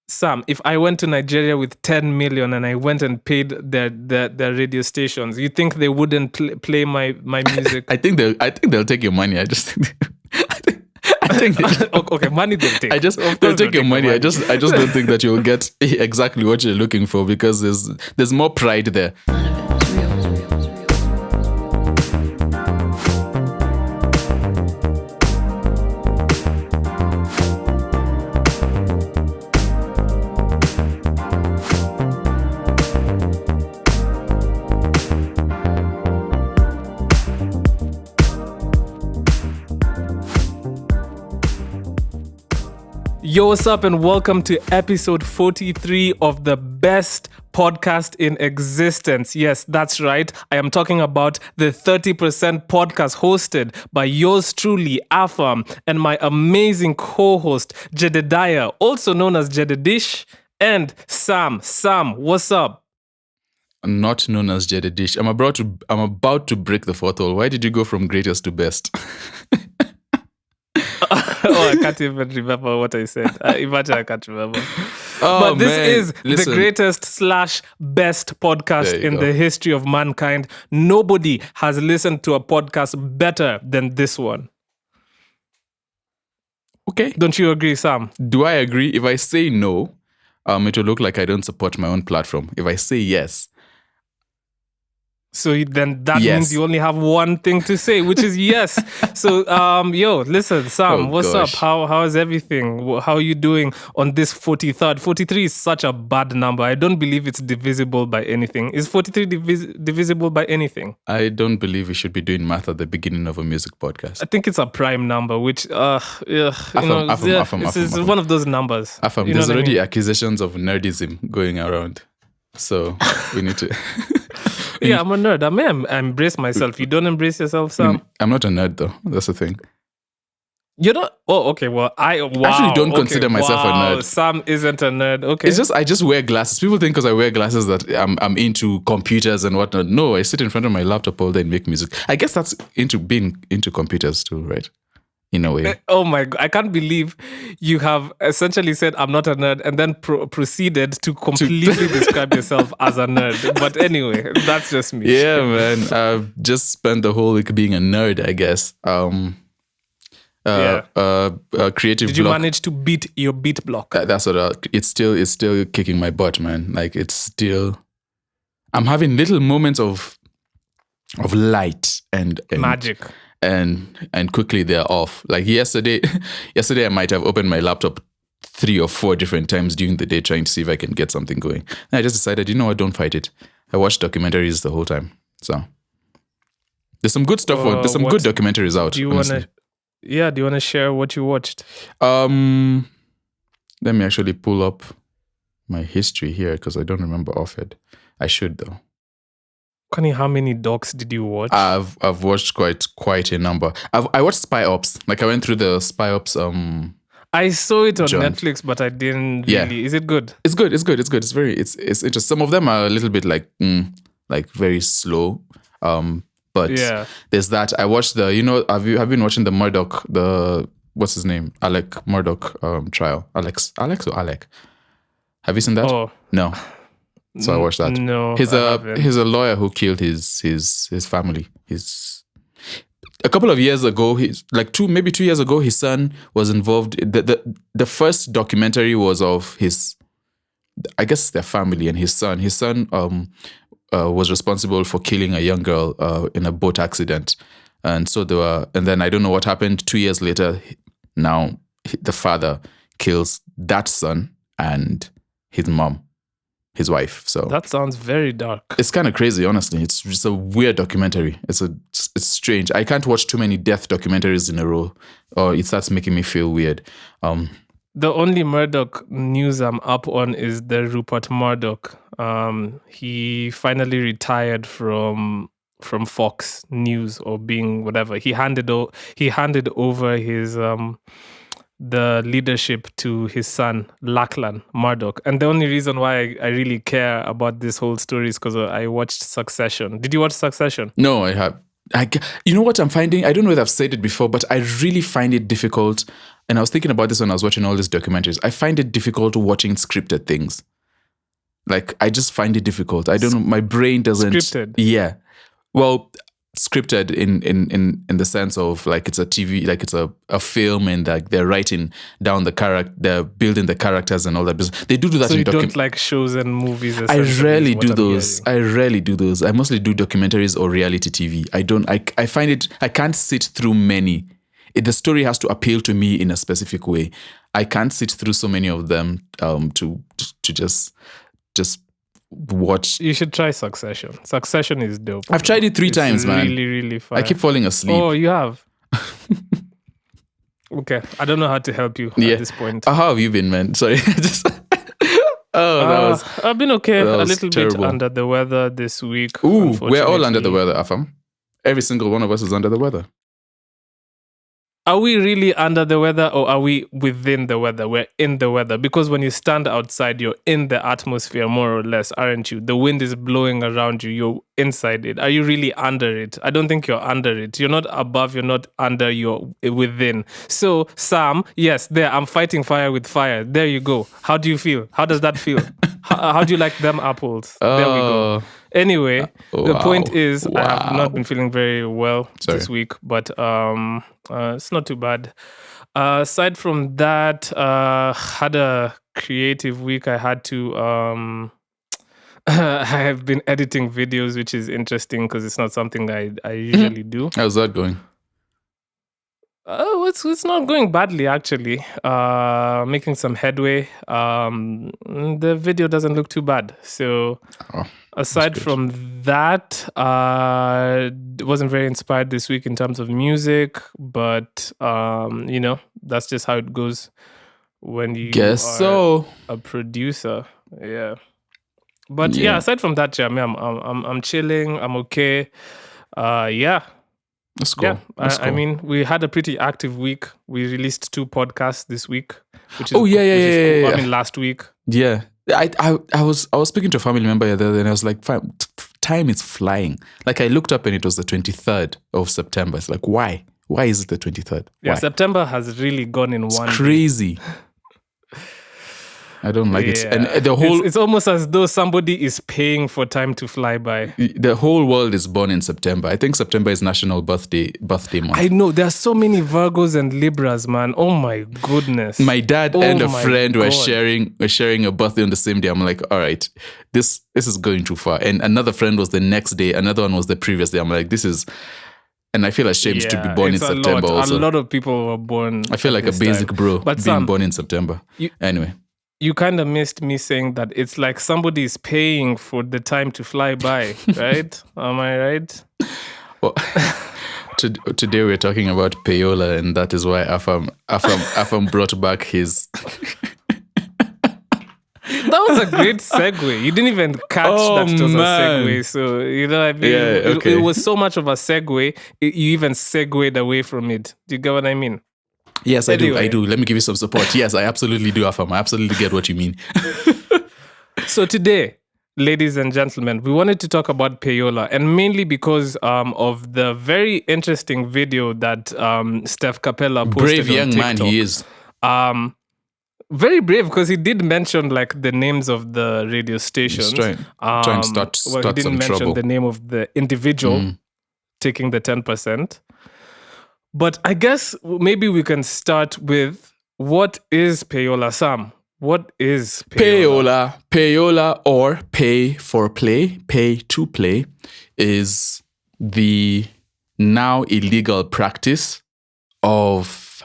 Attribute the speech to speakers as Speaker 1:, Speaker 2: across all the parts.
Speaker 1: Sam, if I went to Nigeria with 10 million and I went and paid their radio stations, you think they wouldn't play my music?
Speaker 2: I think they'll take your money. I just think. I think
Speaker 1: okay, money they'll take.
Speaker 2: They'll take your money. I just don't think that you'll get exactly what you're looking for because there's more pride there.
Speaker 1: Yo, what's up and welcome to episode 43 of the best podcast in existence. Yes, that's right. I am talking about the 30% podcast hosted by yours truly, Afam, and my amazing co-host, Jedediah, also known as Jededish, and Sam. Sam, what's up?
Speaker 2: Not known as Jededish. I'm about to break the fourth wall. Why did you go from greatest to best?
Speaker 1: Oh, I can't even remember what I said. Imagine I can't remember.
Speaker 2: Oh,
Speaker 1: but this
Speaker 2: man.
Speaker 1: is
Speaker 2: Listen.
Speaker 1: the greatest/best podcast in the history of mankind. Nobody has listened to a podcast better than this one.
Speaker 2: Okay.
Speaker 1: Don't you agree, Sam?
Speaker 2: Do I agree? If I say no, it will look like I don't support my own platform. If I say yes,
Speaker 1: so then that
Speaker 2: Yes.
Speaker 1: means you only have one thing to say, which is yes. So, yo, listen, Sam, what's
Speaker 2: gosh.
Speaker 1: up? How is everything? How are you doing on this 43rd? 43 is such a bad number. I don't believe it's divisible by anything. Is 43 divisible by anything?
Speaker 2: I don't believe we should be doing math at the beginning of a music podcast.
Speaker 1: I think it's a prime number, which,
Speaker 2: Afam.
Speaker 1: It's one of those numbers.
Speaker 2: Afam,
Speaker 1: You know
Speaker 2: there's
Speaker 1: what I
Speaker 2: already
Speaker 1: mean?
Speaker 2: accusations of nerdism going around. So we need to...
Speaker 1: Yeah, I'm a nerd. I embrace myself. You don't embrace yourself, Sam?
Speaker 2: I'm not a nerd though. That's the thing.
Speaker 1: You're not? Oh, okay. Well, I
Speaker 2: actually don't consider myself a nerd.
Speaker 1: Sam isn't a nerd. Okay.
Speaker 2: It's just I just wear glasses. People think because I wear glasses that I'm into computers and whatnot. No, I sit in front of my laptop all day and make music. I guess that's into being into computers too, right? In a way.
Speaker 1: Oh my God. I can't believe you have essentially said I'm not a nerd and then proceeded to completely describe yourself as a nerd. But anyway, that's just me.
Speaker 2: Yeah, man. I've just spent the whole week being a nerd, I guess. Creative
Speaker 1: Did you
Speaker 2: block.
Speaker 1: manage to beat your beat block?
Speaker 2: That's what it's still kicking my butt, man. Like it's still, I'm having little moments of light and
Speaker 1: Magic.
Speaker 2: and quickly they're off. Like yesterday I might have opened my laptop 3 or 4 different times during the day trying to see if I can get something going. And I just decided, you know what, don't fight it. I watched documentaries the whole time. So there's some good stuff. There's some good documentaries out.
Speaker 1: Do you want to share what you watched?
Speaker 2: Let me actually pull up my history here because I don't remember offhand. I should though.
Speaker 1: Connie, how many docs did you watch?
Speaker 2: I've watched quite a number. I watched Spy Ops. Like I went through the Spy Ops.
Speaker 1: I saw it on
Speaker 2: John.
Speaker 1: Netflix, but I didn't
Speaker 2: Yeah.
Speaker 1: really. Is it good?
Speaker 2: It's good. It's interesting. Some of them are a little bit like very slow. But
Speaker 1: Yeah.
Speaker 2: there's that. I watched I've been watching the Murdoch, what's his name? Alec Murdoch trial. Alex or Alec? Have you seen that?
Speaker 1: Oh.
Speaker 2: No. So I watched that.
Speaker 1: No.
Speaker 2: He's a lawyer who killed his family. A couple of years ago, maybe 2 years ago, his son was involved. The first documentary was of I guess their family and his son. His son was responsible for killing a young girl in a boat accident, and so and then I don't know what happened. 2 years later, now the father kills that son and his mom. His wife. So
Speaker 1: that sounds very dark.
Speaker 2: It's kind of crazy, honestly. It's just a weird documentary. It's strange. I can't watch too many death documentaries in a row, or it starts making me feel weird.
Speaker 1: The only Murdoch news I'm up on is the Rupert Murdoch. He finally retired from Fox News or being whatever. He handed over his the leadership to his son, Lachlan Murdoch. And the only reason why I really care about this whole story is because I watched Succession. Did you watch Succession?
Speaker 2: No, I have. You know what I'm finding? I don't know if I've said it before, but I really find it difficult. And I was thinking about this when I was watching all these documentaries. I find it difficult watching scripted things. Like, I just find it difficult. I don't know. My brain doesn't.
Speaker 1: Scripted.
Speaker 2: Yeah. Well, scripted in the sense of like it's a TV, like it's a film, and like they're writing down the character, they're building the characters and all that business. They do that
Speaker 1: So
Speaker 2: in
Speaker 1: you don't like shows and movies?
Speaker 2: I rarely do
Speaker 1: I'm
Speaker 2: those.
Speaker 1: hearing.
Speaker 2: I rarely do those. I mostly do documentaries or reality TV. I find it, I can't sit through many. The story has to appeal to me in a specific way. I can't sit through so many of them to just watch.
Speaker 1: You should try Succession. Succession is dope.
Speaker 2: I've tried it 3 times, man.
Speaker 1: Really, really fun.
Speaker 2: I keep falling asleep.
Speaker 1: Oh, you have? Okay. I don't know how to help you at this point.
Speaker 2: How have you been, man? Sorry.
Speaker 1: I've been okay. A little
Speaker 2: terrible.
Speaker 1: bit under the weather this week.
Speaker 2: Ooh, we're all under the weather, Afam. Every single one of us is under the weather.
Speaker 1: Are we really under the weather, or are we within the weather? We're in the weather. Because when you stand outside, you're in the atmosphere, more or less, aren't you? The wind is blowing around you. You're inside it. Are you really under it? I don't think you're under it. You're not above. You're not under. You're within. So, Sam, yes, there. I'm fighting fire with fire. There you go. How do you feel? How does that feel? How do you like them apples? There we go. Anyway, the point is, I have not been feeling very well this week, but it's not too bad. Aside from that, had a creative week. I had to. I have been editing videos, which is interesting because it's not something I usually do.
Speaker 2: How's that going?
Speaker 1: Oh, it's not going badly actually. Making some headway. The video doesn't look too bad. So aside from that, wasn't very inspired this week in terms of music, but that's just how it goes when you are a producer. Yeah. But yeah, aside from that, I mean, I'm chilling. I'm okay. Yeah.
Speaker 2: That's cool.
Speaker 1: Yeah,
Speaker 2: That's cool.
Speaker 1: I mean, we had a pretty active week. We released 2 podcasts this week, which is
Speaker 2: cool.
Speaker 1: I mean, last week.
Speaker 2: Yeah, I was speaking to a family member the other day, and I was like, time is flying. Like, I looked up and it was the 23rd of September. It's like, why? Why is it the 23rd?
Speaker 1: Yeah, September has really gone in one.
Speaker 2: It's crazy. I don't like it. And the whole...
Speaker 1: It's almost as though somebody is paying for time to fly by.
Speaker 2: The whole world is born in September. I think September is National Birthday Month.
Speaker 1: I know. There are so many Virgos and Libras, man. Oh my goodness.
Speaker 2: My dad and a friend were sharing a birthday on the same day. I'm like, all right, this is going too far. And another friend was the next day. Another one was the previous day. I'm like, this is... And I feel ashamed to be born in September also.
Speaker 1: A lot of people were born.
Speaker 2: I feel like a basic bro being born in September. Anyway.
Speaker 1: You kind of missed me saying that it's like somebody is paying for the time to fly by, right? Am I right?
Speaker 2: Well, today we're talking about Payola, and that is why Afam brought back his...
Speaker 1: That was a great segue. You didn't even catch that it was a segue. So, you know what I mean?
Speaker 2: Yeah, okay.
Speaker 1: It was so much of a segue, you even segued away from it. Do you get what I mean?
Speaker 2: Yes, anyway. I do. Let me give you some support. Yes, I absolutely do, Afam. I absolutely get what you mean.
Speaker 1: So today, ladies and gentlemen, we wanted to talk about Payola, and mainly because of the very interesting video that Steph Capella posted
Speaker 2: Brave young
Speaker 1: on
Speaker 2: man
Speaker 1: TikTok.
Speaker 2: he is.
Speaker 1: Very brave, because he did mention like the names of the radio stations.
Speaker 2: He's trying to start
Speaker 1: he didn't mention
Speaker 2: trouble.
Speaker 1: the name of the individual taking the 10%. But I guess maybe we can start with, what is Payola, Sam? What is Payola?
Speaker 2: Payola, or pay for play, pay to play, is the now illegal practice of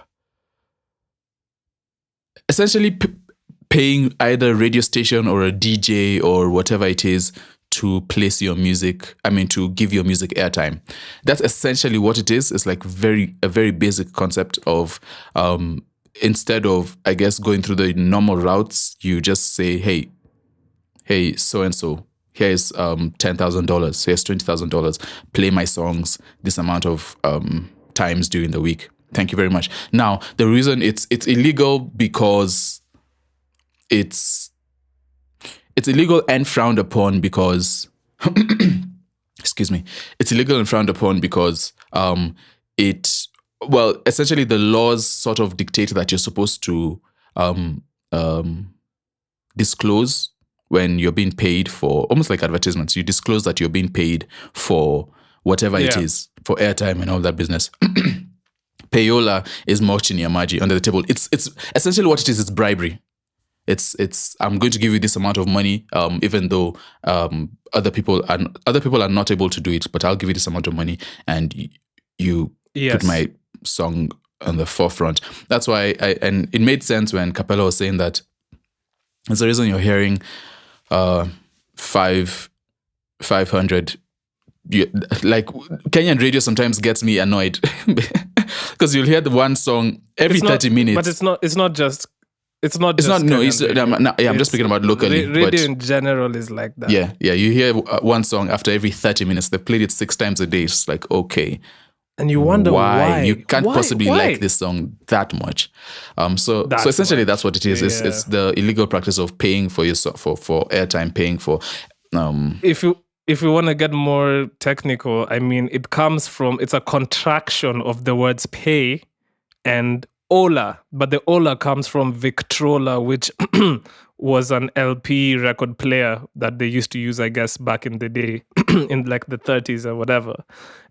Speaker 2: essentially paying either a radio station or a DJ or whatever it is to place your music, to give your music airtime. That's essentially what it is. It's like a very basic concept of, instead of, I guess, going through the normal routes, you just say, hey, so-and-so, here's $10,000, here's $20,000, play my songs this amount of times during the week. Thank you very much. Now, the reason it's illegal because it's illegal and frowned upon because, excuse me, it's illegal and frowned upon because essentially the laws sort of dictate that you're supposed to disclose when you're being paid for, almost like advertisements. You disclose that you're being paid for whatever it is, for airtime and all that business. Payola is more chinyamaji under the table. It's essentially what it is. It's bribery. It's I'm going to give you this amount of money, even though other people are not able to do it, but I'll give you this amount of money, and you put my song on the forefront. That's why and it made sense when Capella was saying that there's a reason you're hearing 500. Like Kenyan radio sometimes gets me annoyed because you'll hear the one song every 30 minutes.
Speaker 1: But it's not just. I'm
Speaker 2: just speaking about locally.
Speaker 1: Radio in general is like that.
Speaker 2: Yeah. You hear one song after every 30 minminutes. They've played it 6 times a day. It's like, okay.
Speaker 1: And you wonder why.
Speaker 2: You can't possibly like this song that much. So essentially that's what it is. Yeah. It's the illegal practice of paying for for airtime, paying for...
Speaker 1: If you want to get more technical, I mean, it's a contraction of the words pay and Ola, but the Ola comes from Victrola, which was an LP record player that they used to use, I guess, back in the day, in like the 30s or whatever.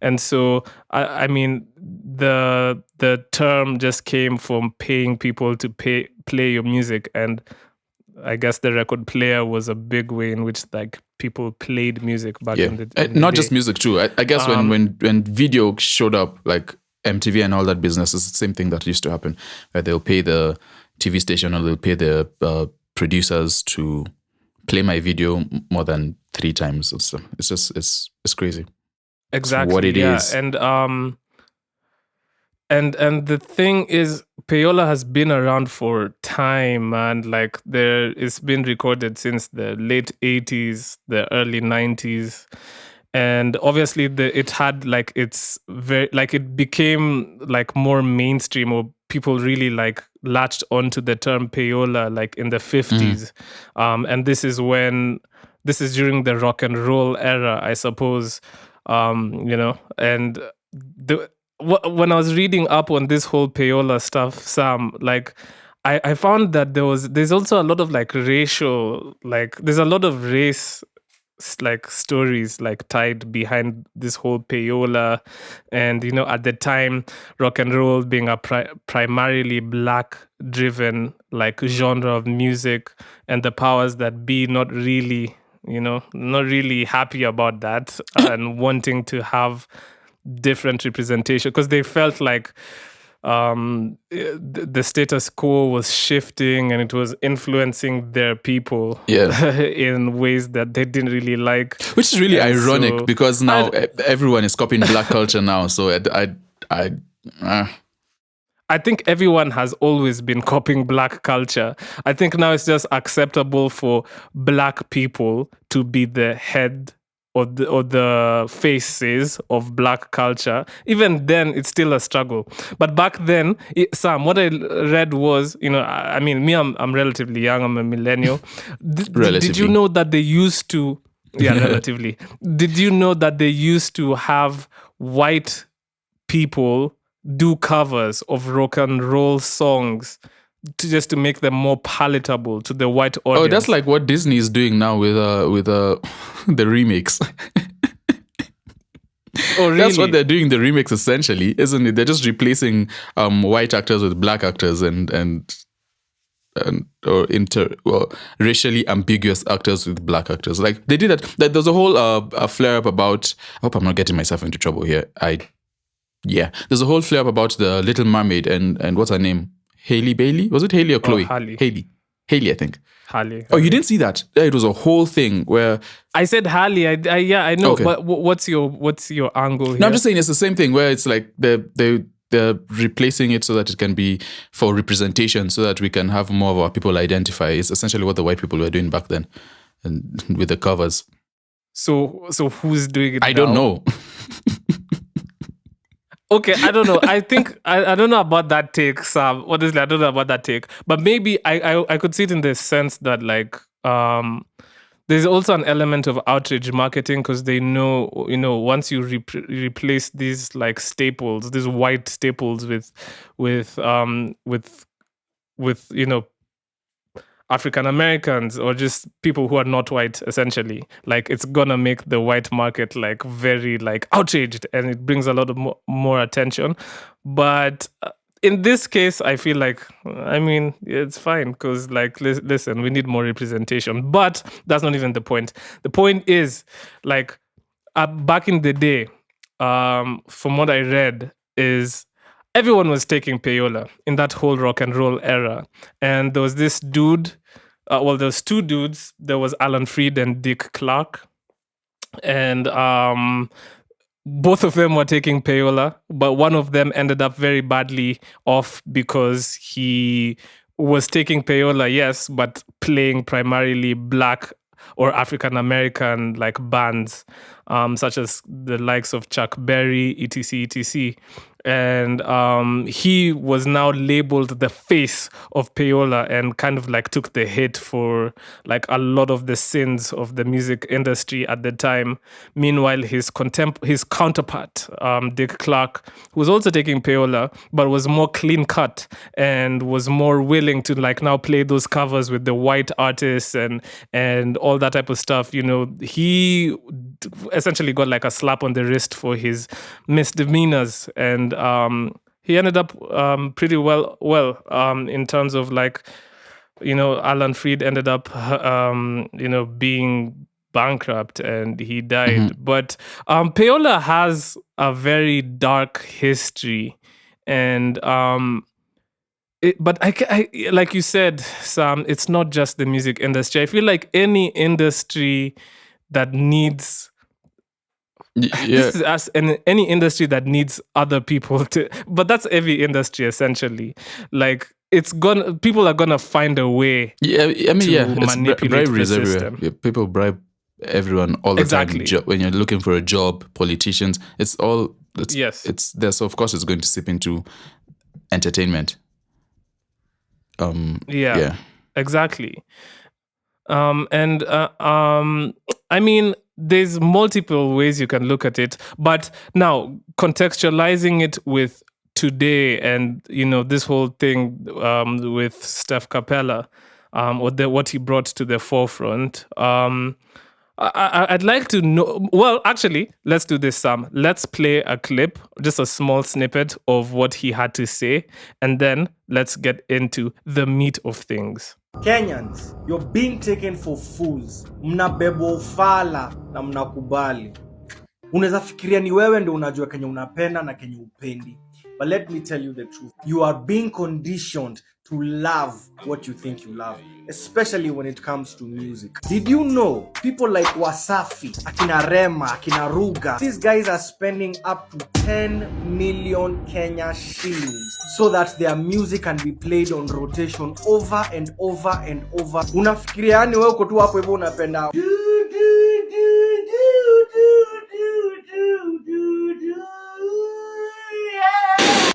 Speaker 1: And so, I mean, the term just came from paying people to play your music, and I guess the record player was a big way in which like people played music back in the day.
Speaker 2: Not just music too. I guess when video showed up, like MTV and all that business, is the same thing that used to happen, where they'll pay the TV station or they'll pay the producers to play my video more than 3 times. It's just it's crazy.
Speaker 1: Exactly.
Speaker 2: It's what it is.
Speaker 1: And the thing is, Payola has been around for time, and like it's been recorded since the late 80s, the early 90s. And obviously it had like it became like more mainstream, or people really like latched onto the term Payola like in the 50s. And this is during the rock and roll era, I suppose. And when I was reading up on this whole Payola stuff, Sam, like I found that there's also a lot of like racial, like there's a lot of race like stories like tied behind this whole Payola. And at the time, rock and roll being a primarily black driven like genre of music, and the powers that be not really happy about that and wanting to have different representation, because they felt like the status quo was shifting and it was influencing their people in ways that they didn't really like.
Speaker 2: Which is really ironic, because now everyone is copying black culture now. So
Speaker 1: I think everyone has always been copying black culture. I think now it's just acceptable for black people to be the head or the faces of black culture. Even then, it's still a struggle. But back then, Sam, what I read was, I mean, me, I'm relatively young. I'm a millennial. Did you know that they used to... Yeah, relatively. Did you know that they used to have white people do covers of rock and roll songs just to make them more palatable to the white audience?
Speaker 2: Oh, that's like what Disney is doing now with the remakes.
Speaker 1: Oh, really?
Speaker 2: That's what they're doing, the remakes, essentially, isn't it? They're just replacing white actors with black actors and racially ambiguous actors with black actors. Like they did that. There's a whole flare up about... I hope I'm not getting myself into trouble here. There's a whole flare up about the Little Mermaid and what's her name? Hailey Bailey? Was it Hailey or Chloe?
Speaker 1: Hailey.
Speaker 2: Hailey, I think.
Speaker 1: Hailey.
Speaker 2: Oh, you didn't see that? It was a whole thing where...
Speaker 1: I said Hailey. I know.
Speaker 2: Okay.
Speaker 1: But what's your angle here?
Speaker 2: No, I'm just saying it's the same thing where it's like they're replacing it so that it can be for representation, so that we can have more of our people identify. It's essentially what the white people were doing back then, and with the covers.
Speaker 1: So who's doing it now?
Speaker 2: I don't know.
Speaker 1: Okay, I don't know. I think I don't know about that take, Sam. Honestly, I don't know about that take. But maybe I could see it in the sense that like there's also an element of outrage marketing because they know, once you replace these like staples, these white staples with um with with African Americans or just people who are not white, essentially, like it's gonna make the white market like very like outraged, and it brings a lot of more attention. But in this case, I feel like, I mean, it's fine because like listen, we need more representation. But that's not even the point. The point is, like, back in the day, from what I read, is everyone was taking payola in that whole rock and roll era. And there was this dude, there was two dudes. There was Alan Freed and Dick Clark. And both of them were taking payola, but one of them ended up very badly off because he was taking payola, yes, but playing primarily black or African American like bands, such as the likes of Chuck Berry, etc., etc. And he was now labeled the face of payola and kind of like took the hit for like a lot of the sins of the music industry at the time. Meanwhile, his counterpart, Dick Clark, who was also taking payola but was more clean cut and was more willing to like now play those covers with the white artists and all that type of stuff. He essentially got like a slap on the wrist for his misdemeanors, and he ended up pretty well in terms of like, Alan Freed ended up being bankrupt and he died. But Payola has a very dark history, and but I, like you said, Sam, it's not just the music industry. I feel like any industry that needs this is as in any industry that needs other people to, but that's every industry essentially. Like people are gonna find a way.
Speaker 2: It's
Speaker 1: manipulate
Speaker 2: briberies
Speaker 1: the
Speaker 2: everywhere.
Speaker 1: system.
Speaker 2: Yeah, people bribe everyone all the
Speaker 1: Exactly.
Speaker 2: time. When you're looking for a job, politicians,
Speaker 1: Yes.
Speaker 2: It's there. So of course it's going to seep into entertainment.
Speaker 1: Yeah. Exactly. I mean, there's multiple ways you can look at it, but now contextualizing it with today and this whole thing with Steph Capella, or what he brought to the forefront. I'd like to know. Well, actually, let's do this, Sam. Let's play a clip, just a small snippet of what he had to say, and then let's get into the meat of things.
Speaker 3: Kenyans, you're being taken for fools. Mnabebwa ufala na mnakubali. Unaweza fikiria ni wewe ndio unajua kenye unapenda na kenye upendi. But let me tell you the truth. You are being conditioned to love what you think you love, especially when it comes to music. Did you know people like Wasafi, Akina Rema, Akina Ruga, these guys are spending up to 10 million Kenya shillings so that their music can be played on rotation over and over and over. Unafikiria yani wewe uko tu hapo hivyo unapenda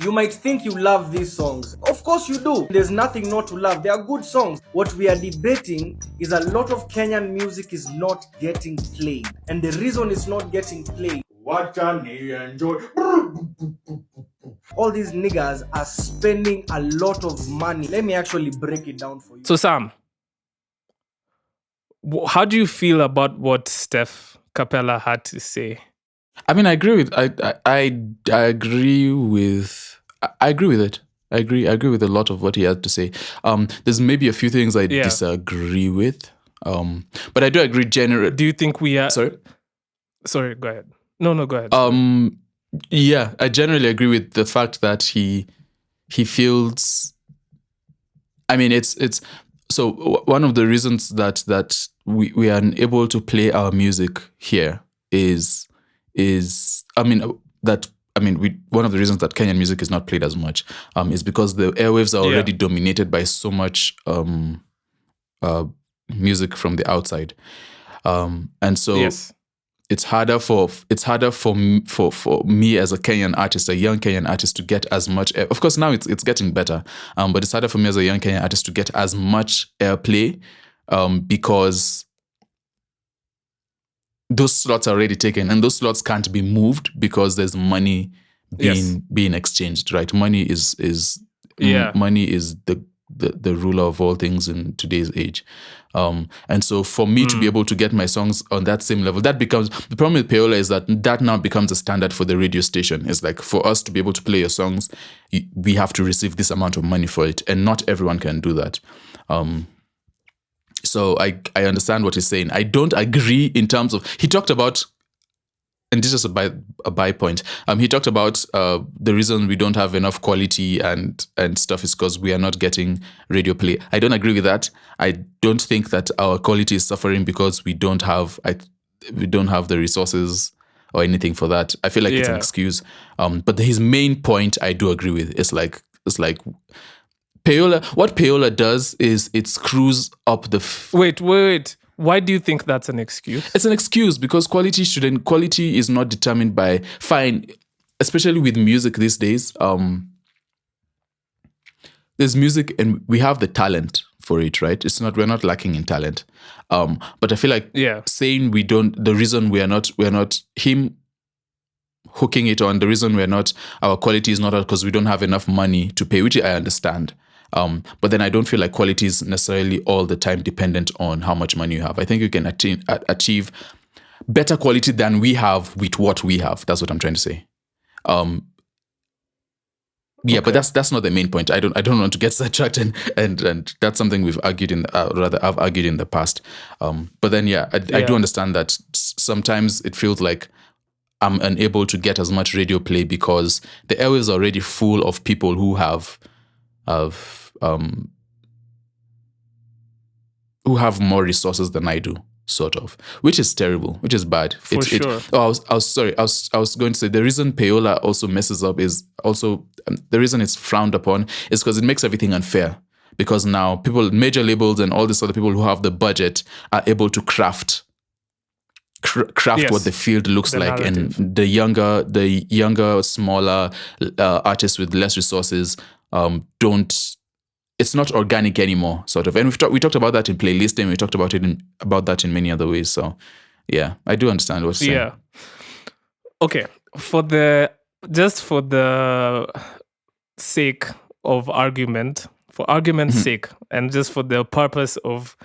Speaker 3: You might think you love these songs. Of course you do. There's nothing not to love. They are good songs. What we are debating is a lot of Kenyan music is not getting played. And the reason it's not getting played, what can he enjoy? All these niggas are spending a lot of money. Let me actually break it down for you.
Speaker 1: So Sam, how do you feel about what Steph Capella had to say?
Speaker 2: I mean, I agree with I agree with it. I agree with a lot of what he had to say. There's maybe a few things I disagree with. But I do agree generally.
Speaker 1: Do you think we are Sorry, go ahead. No, go ahead.
Speaker 2: Yeah, I generally agree with the fact that he feels, I mean, it's so one of the reasons that we are unable to play our music here is one of the reasons that Kenyan music is not played as much is because the airwaves are already dominated by so much music from the outside, and so it's harder for me as a Kenyan artist, a young Kenyan artist, to get as much of course now it's getting better, but it's harder for me as a young Kenyan artist to get as much airplay because those slots are already taken, and those slots can't be moved because there's money being exchanged, right? Money is money is the ruler of all things in today's age. And so for me to be able to get my songs on that same level, that becomes the problem with Payola is that now becomes a standard for the radio station. It's like, for us to be able to play your songs, we have to receive this amount of money for it, and not everyone can do that. So I understand what he's saying. I don't agree in terms of, he talked about, and this is a by point. He talked about the reason we don't have enough quality and stuff is because we are not getting radio play. I don't agree with that. I don't think that our quality is suffering because we don't have the resources or anything for that. I feel like it's an excuse. But his main point I do agree with. It's like Payola. What Payola does is it screws up the.
Speaker 1: Wait. Why do you think that's an excuse?
Speaker 2: It's an excuse because quality is not determined by fine, especially with music these days. There's music and we have the talent for it, right? We're not lacking in talent. But I feel like saying the reason we're not him hooking it on, the reason our quality is not because we don't have enough money to pay, which I understand. But then I don't feel like quality is necessarily all the time dependent on how much money you have. I think you can achieve better quality than we have with what we have. That's what I'm trying to say. But that's not the main point. I don't want to get sidetracked, and that's something we've argued I've argued in the past. But then I do understand that sometimes it feels like I'm unable to get as much radio play because the airwaves are already full of people who have more resources than I do, sort of, which is terrible, which is bad.
Speaker 1: Sure.
Speaker 2: I was going to say the reason Payola also messes up is also the reason it's frowned upon is because it makes everything unfair. Because now major labels and all these other people who have the budget are able to craft what the field looks like,
Speaker 1: narrative.
Speaker 2: and the younger, smaller artists with less resources don't. It's not organic anymore, sort of. And we talked about that in playlisting. We talked about that in many other ways. So, yeah, I do understand what you're saying.
Speaker 1: Yeah. Okay. For the sake of argument, for argument's sake, and just for the purpose of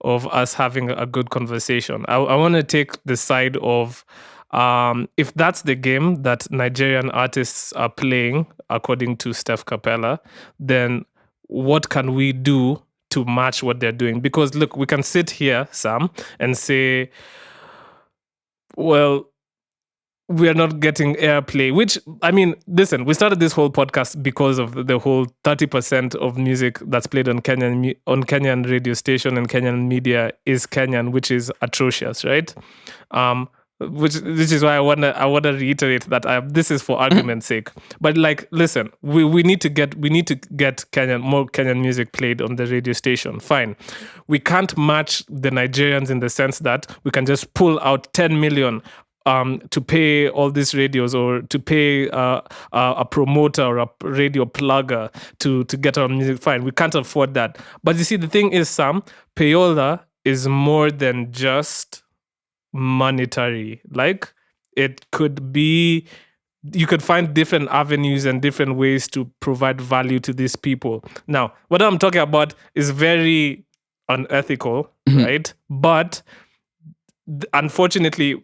Speaker 1: us having a good conversation, I want to take the side of if that's the game that Nigerian artists are playing, according to Steph Capella, then what can we do to match what they're doing? Because look, we can sit here, Sam, and say, well, we are not getting airplay, which, I mean, listen, we started this whole podcast because of the whole 30% of music that's played on Kenyan radio station and Kenyan media is Kenyan, which is atrocious, right? Which is why I wanna reiterate that this is for argument's sake. But like, listen, we need to get more Kenyan music played on the radio station. Fine, we can't match the Nigerians in the sense that we can just pull out 10 million to pay all these radios, or to pay a promoter or a radio plugger to get our music. Fine, we can't afford that. But you see, the thing is, Sam, Payola is more than just monetary. Like, it could be, you could find different avenues and different ways to provide value to these people. Now, what I'm talking about is very unethical, right? But unfortunately,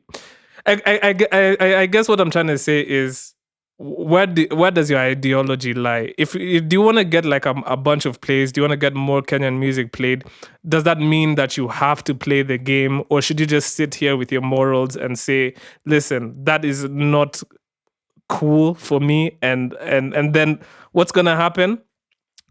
Speaker 1: I guess what I'm trying to say is, where does your ideology lie? If do you want to get like a bunch of plays, do you want to get more Kenyan music played, does that mean that you have to play the game, or should you just sit here with your morals and say, listen, that is not cool for me, and then what's gonna happen?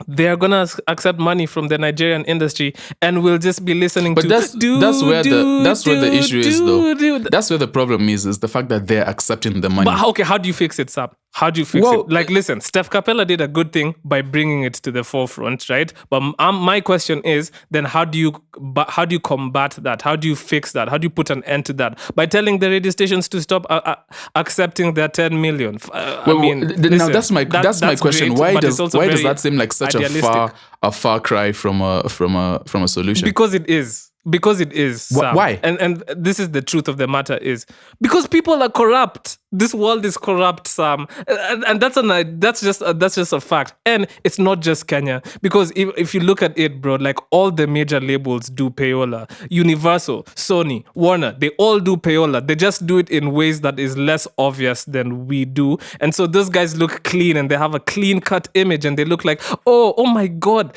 Speaker 1: They are gonna accept money from the Nigerian industry, and we'll just be listening to.
Speaker 2: That's where the issue is, though. That's where the problem is the fact that they're accepting the money.
Speaker 1: But how do you fix it, Sam? How do you fix it? Like, listen, Steph Capella did a good thing by bringing it to the forefront, right? But my question is, then how do you combat that? How do you fix that? How do you put an end to that? By telling the radio stations to stop accepting their 10 million.
Speaker 2: Now that's my question.
Speaker 1: Great,
Speaker 2: why does that seem like such
Speaker 1: idealistic.
Speaker 2: a far cry from a solution?
Speaker 1: Because it is. Because it is, Sam.
Speaker 2: Why?
Speaker 1: And this is the truth of the matter is because people are corrupt. This world is corrupt, Sam, and that's just a fact. And it's not just Kenya, because if you look at it, bro, like all the major labels do payola. Universal, Sony, Warner, they all do payola. They just do it in ways that is less obvious than we do, and so those guys look clean and they have a clean cut image and they look like, oh my god,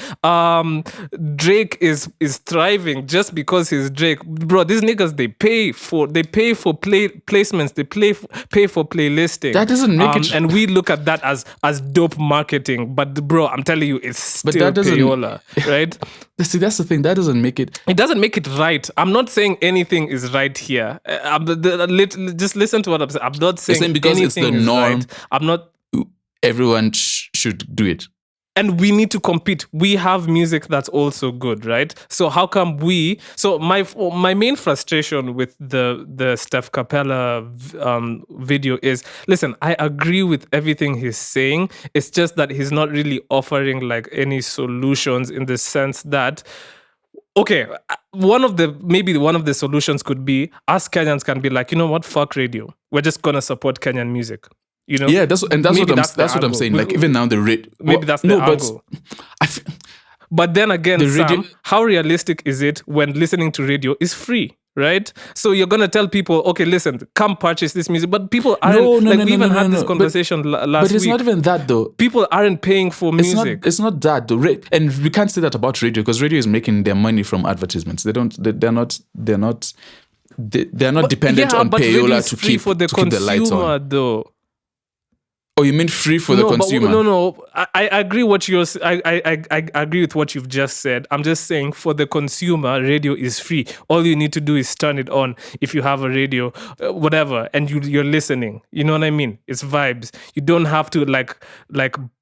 Speaker 1: Drake is thriving just because he's Drake, bro. These niggas, they pay for placements, they pay for playlisting.
Speaker 2: That doesn't make it.
Speaker 1: And we look at that as dope marketing, but bro, I'm telling you, it's still payola, right?
Speaker 2: See, that's the thing. That doesn't make it.
Speaker 1: It doesn't make it right. I'm not saying anything is right here. Just listen to what I'm saying. I'm not saying
Speaker 2: because
Speaker 1: anything
Speaker 2: it's the
Speaker 1: is
Speaker 2: norm.
Speaker 1: right. I'm not.
Speaker 2: Everyone should do it.
Speaker 1: And we need to compete. We have music that's also good, right? So how come we? So my main frustration with the Steph Capella video is, listen, I agree with everything he's saying. It's just that he's not really offering like any solutions, in the sense that, okay, maybe one of the solutions could be us Kenyans can be like, you know what, fuck radio. We're just gonna support Kenyan music. You know?
Speaker 2: Yeah, that's what I'm saying. Like even now the rate.
Speaker 1: Maybe that's the angle. But then again, Sam, how realistic is it when listening to radio is free, right? So you're gonna tell people, okay, listen, come purchase this music, but people aren't. We even had this conversation last week.
Speaker 2: But it's not even that though.
Speaker 1: People aren't paying for music.
Speaker 2: It's not that though. And we can't say that about radio, because radio is making their money from advertisements. They're not dependent on payola to keep the lights on.
Speaker 1: Though.
Speaker 2: Oh, you mean free for the consumer?
Speaker 1: No. I agree I agree with what you've just said. I'm just saying, for the consumer, radio is free. All you need to do is turn it on if you have a radio, whatever, and you're listening. You know what I mean? It's vibes. You don't have to like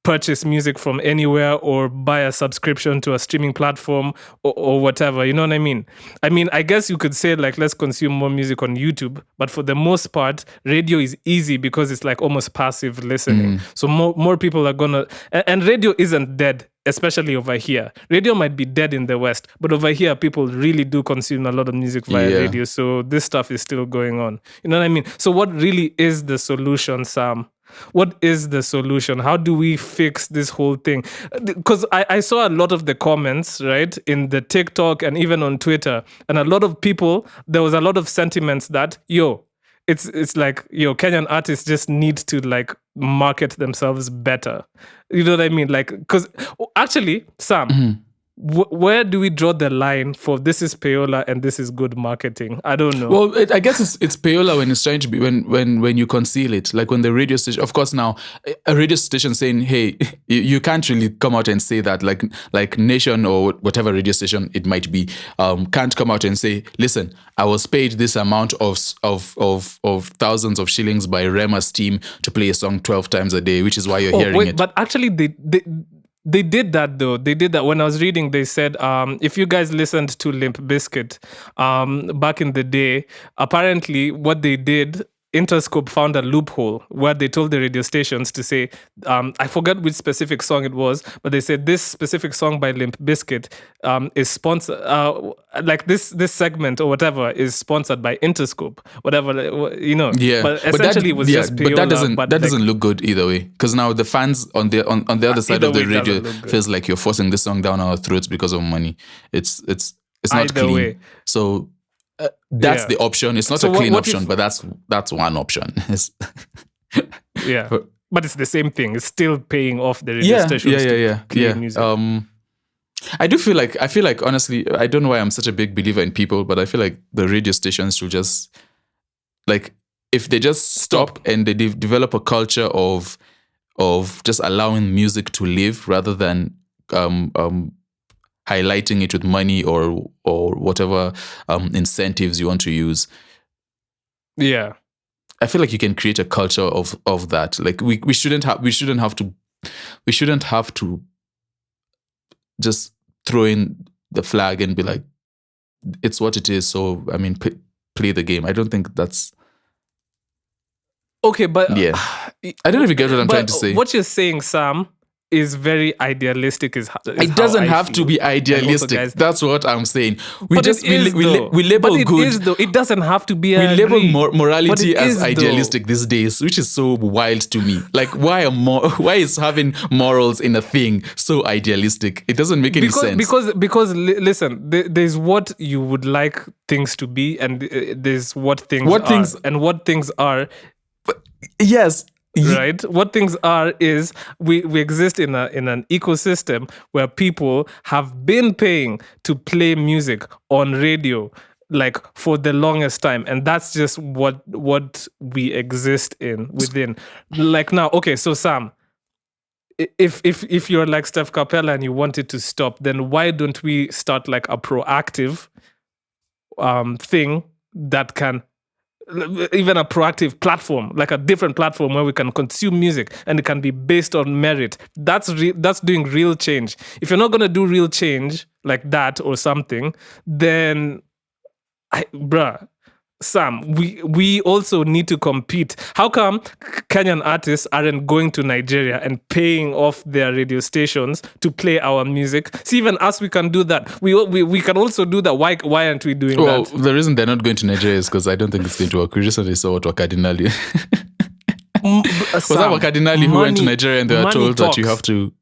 Speaker 1: purchase music from anywhere or buy a subscription to a streaming platform or whatever. You know what I mean? I guess you could say like, let's consume more music on YouTube, but for the most part, radio is easy because it's like almost passive listening. So more people are gonna, and radio isn't dead, especially over here. Radio might be dead in the West, but over here, people really do consume a lot of music via radio. So this stuff is still going on. You know what I mean? So what really is the solution, Sam? What is the solution? How do we fix this whole thing? Because I saw a lot of the comments, right, in the TikTok and even on Twitter, and a lot of people, there was a lot of sentiments that, it's like, Kenyan artists just need to like market themselves better. You know what I mean? Like, because actually, Sam, where do we draw the line for this is payola and this is good marketing? I don't know.
Speaker 2: Well, I guess it's payola when it's trying to be, when you conceal it. Like when the radio station, of course now, a radio station saying, hey, you can't really come out and say that, like Nation or whatever radio station it might be, can't come out and say, listen, I was paid this amount of thousands of shillings by Rema's team to play a song 12 times a day, which is why you're hearing it.
Speaker 1: But actually they did that though. They did that. When I was reading, they said, if you guys listened to Limp Bizkit back in the day, apparently what they did, Interscope found a loophole where they told the radio stations to say, I forgot which specific song it was, but they said this specific song by Limp Bizkit is sponsored, like this segment or whatever is sponsored by Interscope, whatever, you know.
Speaker 2: Yeah,
Speaker 1: but essentially it was just payola.
Speaker 2: But that doesn't look good either way, because now the fans on the other side of the radio feels like you're forcing this song down our throats because of money. It's not
Speaker 1: either
Speaker 2: clean.
Speaker 1: Way.
Speaker 2: So. That's the option. It's not a clean option, but that's one option.
Speaker 1: Yeah, but it's the same thing. It's still paying off the radio stations to play music.
Speaker 2: I feel like honestly, I don't know why I'm such a big believer in people, but I feel like the radio stations should just, like, if they just stop and they develop a culture of just allowing music to live rather than highlighting it with money or whatever incentives you want to use.
Speaker 1: Yeah,
Speaker 2: I feel like you can create a culture of that. Like we shouldn't have to just throw in the flag and be like, it's what it is. So I mean, play the game. I don't think that's
Speaker 1: okay. But
Speaker 2: yeah, I don't know if you get what I'm trying to say.
Speaker 1: What you're saying, Sam, is very idealistic. Is
Speaker 2: It
Speaker 1: how
Speaker 2: doesn't
Speaker 1: I
Speaker 2: have to
Speaker 1: feel.
Speaker 2: be
Speaker 1: And also,
Speaker 2: idealistic.
Speaker 1: guys,
Speaker 2: That's what I'm saying. We
Speaker 1: but
Speaker 2: just
Speaker 1: it is though.
Speaker 2: we label
Speaker 1: But it
Speaker 2: good.
Speaker 1: is though. It doesn't have to be.
Speaker 2: We
Speaker 1: I
Speaker 2: label
Speaker 1: agree. But
Speaker 2: morality
Speaker 1: it
Speaker 2: as
Speaker 1: is, though.
Speaker 2: idealistic these days, which is so wild to me. Like, why is having morals in a thing so idealistic? It doesn't make any sense.
Speaker 1: Because listen, there's what you would like things to be, and there's what things are, and what things are.
Speaker 2: Yes.
Speaker 1: Right, what things are is we exist in an ecosystem where people have been paying to play music on radio like for the longest time, and that's just what we exist within. Like now, okay, so Sam, if you're like Steph Capella and you want it to stop, then why don't we start like a proactive thing that can, even a proactive platform, like a different platform where we can consume music and it can be based on merit. That's doing real change. If you're not going to do real change like that or something, then bruh, Sam, we also need to compete. How come Kenyan artists aren't going to Nigeria and paying off their radio stations to play our music? See, even us, we can do that. We can also do that. Why aren't we doing that?
Speaker 2: Well, the reason they're not going to Nigeria is because I don't think it's going to work. We recently saw what Wakadinali. Was that Wakadinali who went to Nigeria and they were told that you have to?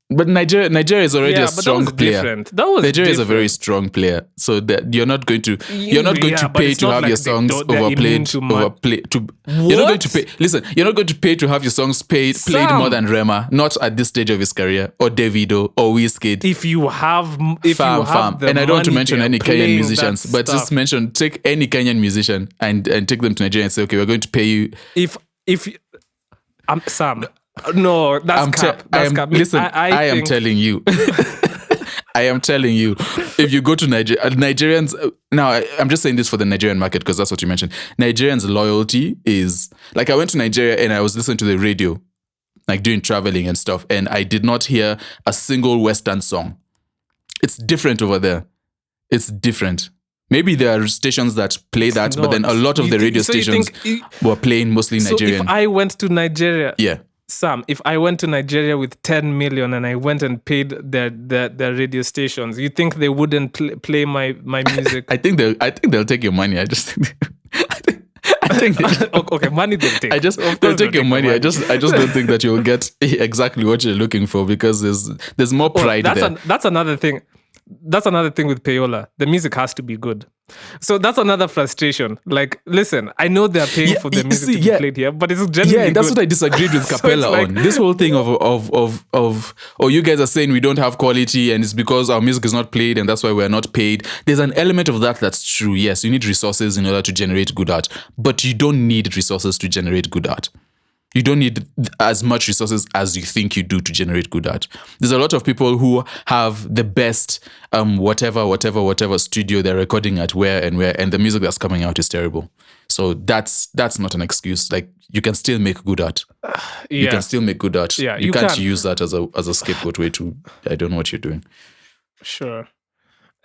Speaker 2: But Nigeria is already a strong player. Nigeria is a very strong player, so that you're not going to pay to have your songs overplayed. You're not going to pay. Listen, you're not going to pay to have your songs played more than Rema. Not at this stage of his career, or Davido, or Wizkid.
Speaker 1: If you have
Speaker 2: Fam, and I don't want to mention any Kenyan musicians, but just take any Kenyan musician and take them to Nigeria and say, okay, we're going to pay you.
Speaker 1: If Sam. No, that's cap. That's cap.
Speaker 2: Listen, I am telling you. I am telling you. If you go to Nigeria, Nigerians... Now, I'm just saying this for the Nigerian market because that's what you mentioned. Nigerians' loyalty is... Like, I went to Nigeria and I was listening to the radio, like doing traveling and stuff, and I did not hear a single Western song. It's different over there. It's different. Maybe there are stations that play that, but then a lot of the radio stations were playing mostly Nigerian.
Speaker 1: So if I went to Nigeria...
Speaker 2: Yeah.
Speaker 1: Sam, if I went to Nigeria with 10 million and I went and paid their radio stations, you think they wouldn't play my music?
Speaker 2: I think they'll take your money. I think
Speaker 1: okay, money they'll take.
Speaker 2: They'll take your money. I just don't think that you'll get exactly what you're looking for because there's more pride there.
Speaker 1: That's another thing. That's another thing with Payola. The music has to be good. So that's another frustration. Like, listen, I know they're paying for the music to be played here, but it's generally
Speaker 2: that's
Speaker 1: good.
Speaker 2: what I disagreed with Capella on. This whole thing of you guys are saying we don't have quality and it's because our music is not played and that's why we're not paid. There's an element of that that's true. Yes, you need resources in order to generate good art, but you don't need resources to generate good art. You don't need as much resources as you think you do to generate good art. There's a lot of people who have the best whatever studio they're recording at where, and the music that's coming out is terrible. So that's not an excuse. Like, you can still make good art. You can still make good art.
Speaker 1: Yeah,
Speaker 2: you can't use that as a scapegoat way to, I don't know what you're doing.
Speaker 1: Sure.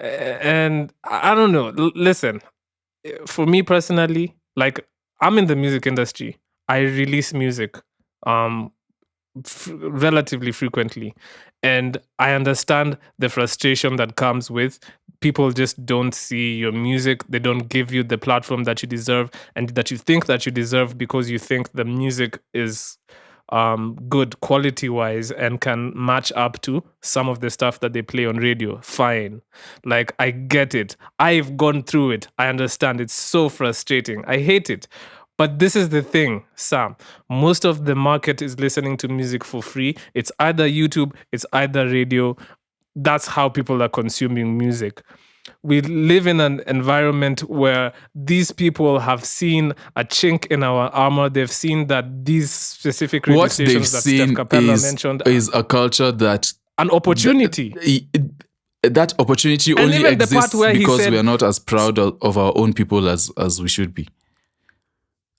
Speaker 1: And I don't know. Listen, for me personally, like, I'm in the music industry. I release music relatively frequently. And I understand the frustration that comes with people just don't see your music. They don't give you the platform that you deserve and that you think that you deserve because you think the music is good quality-wise and can match up to some of the stuff that they play on radio. Fine. Like, I get it. I've gone through it. I understand. It's so frustrating. I hate it. But this is the thing, Sam. Most of the market is listening to music for free. It's either YouTube, it's either radio. That's how people are consuming music. We live in an environment where these people have seen a chink in our armor. They've seen that these specific radio stations that Steph Capella mentioned
Speaker 2: is a culture that...
Speaker 1: An opportunity.
Speaker 2: That opportunity only exists because we are not as proud of our own people as we should be.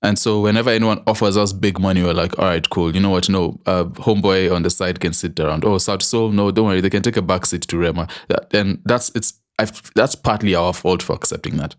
Speaker 2: And so whenever anyone offers us big money, we're like, all right, cool. You know what? No, homeboy on the side can sit around. Oh, South Soul, no, don't worry. They can take a back seat to Rema. And that's partly our fault for accepting that.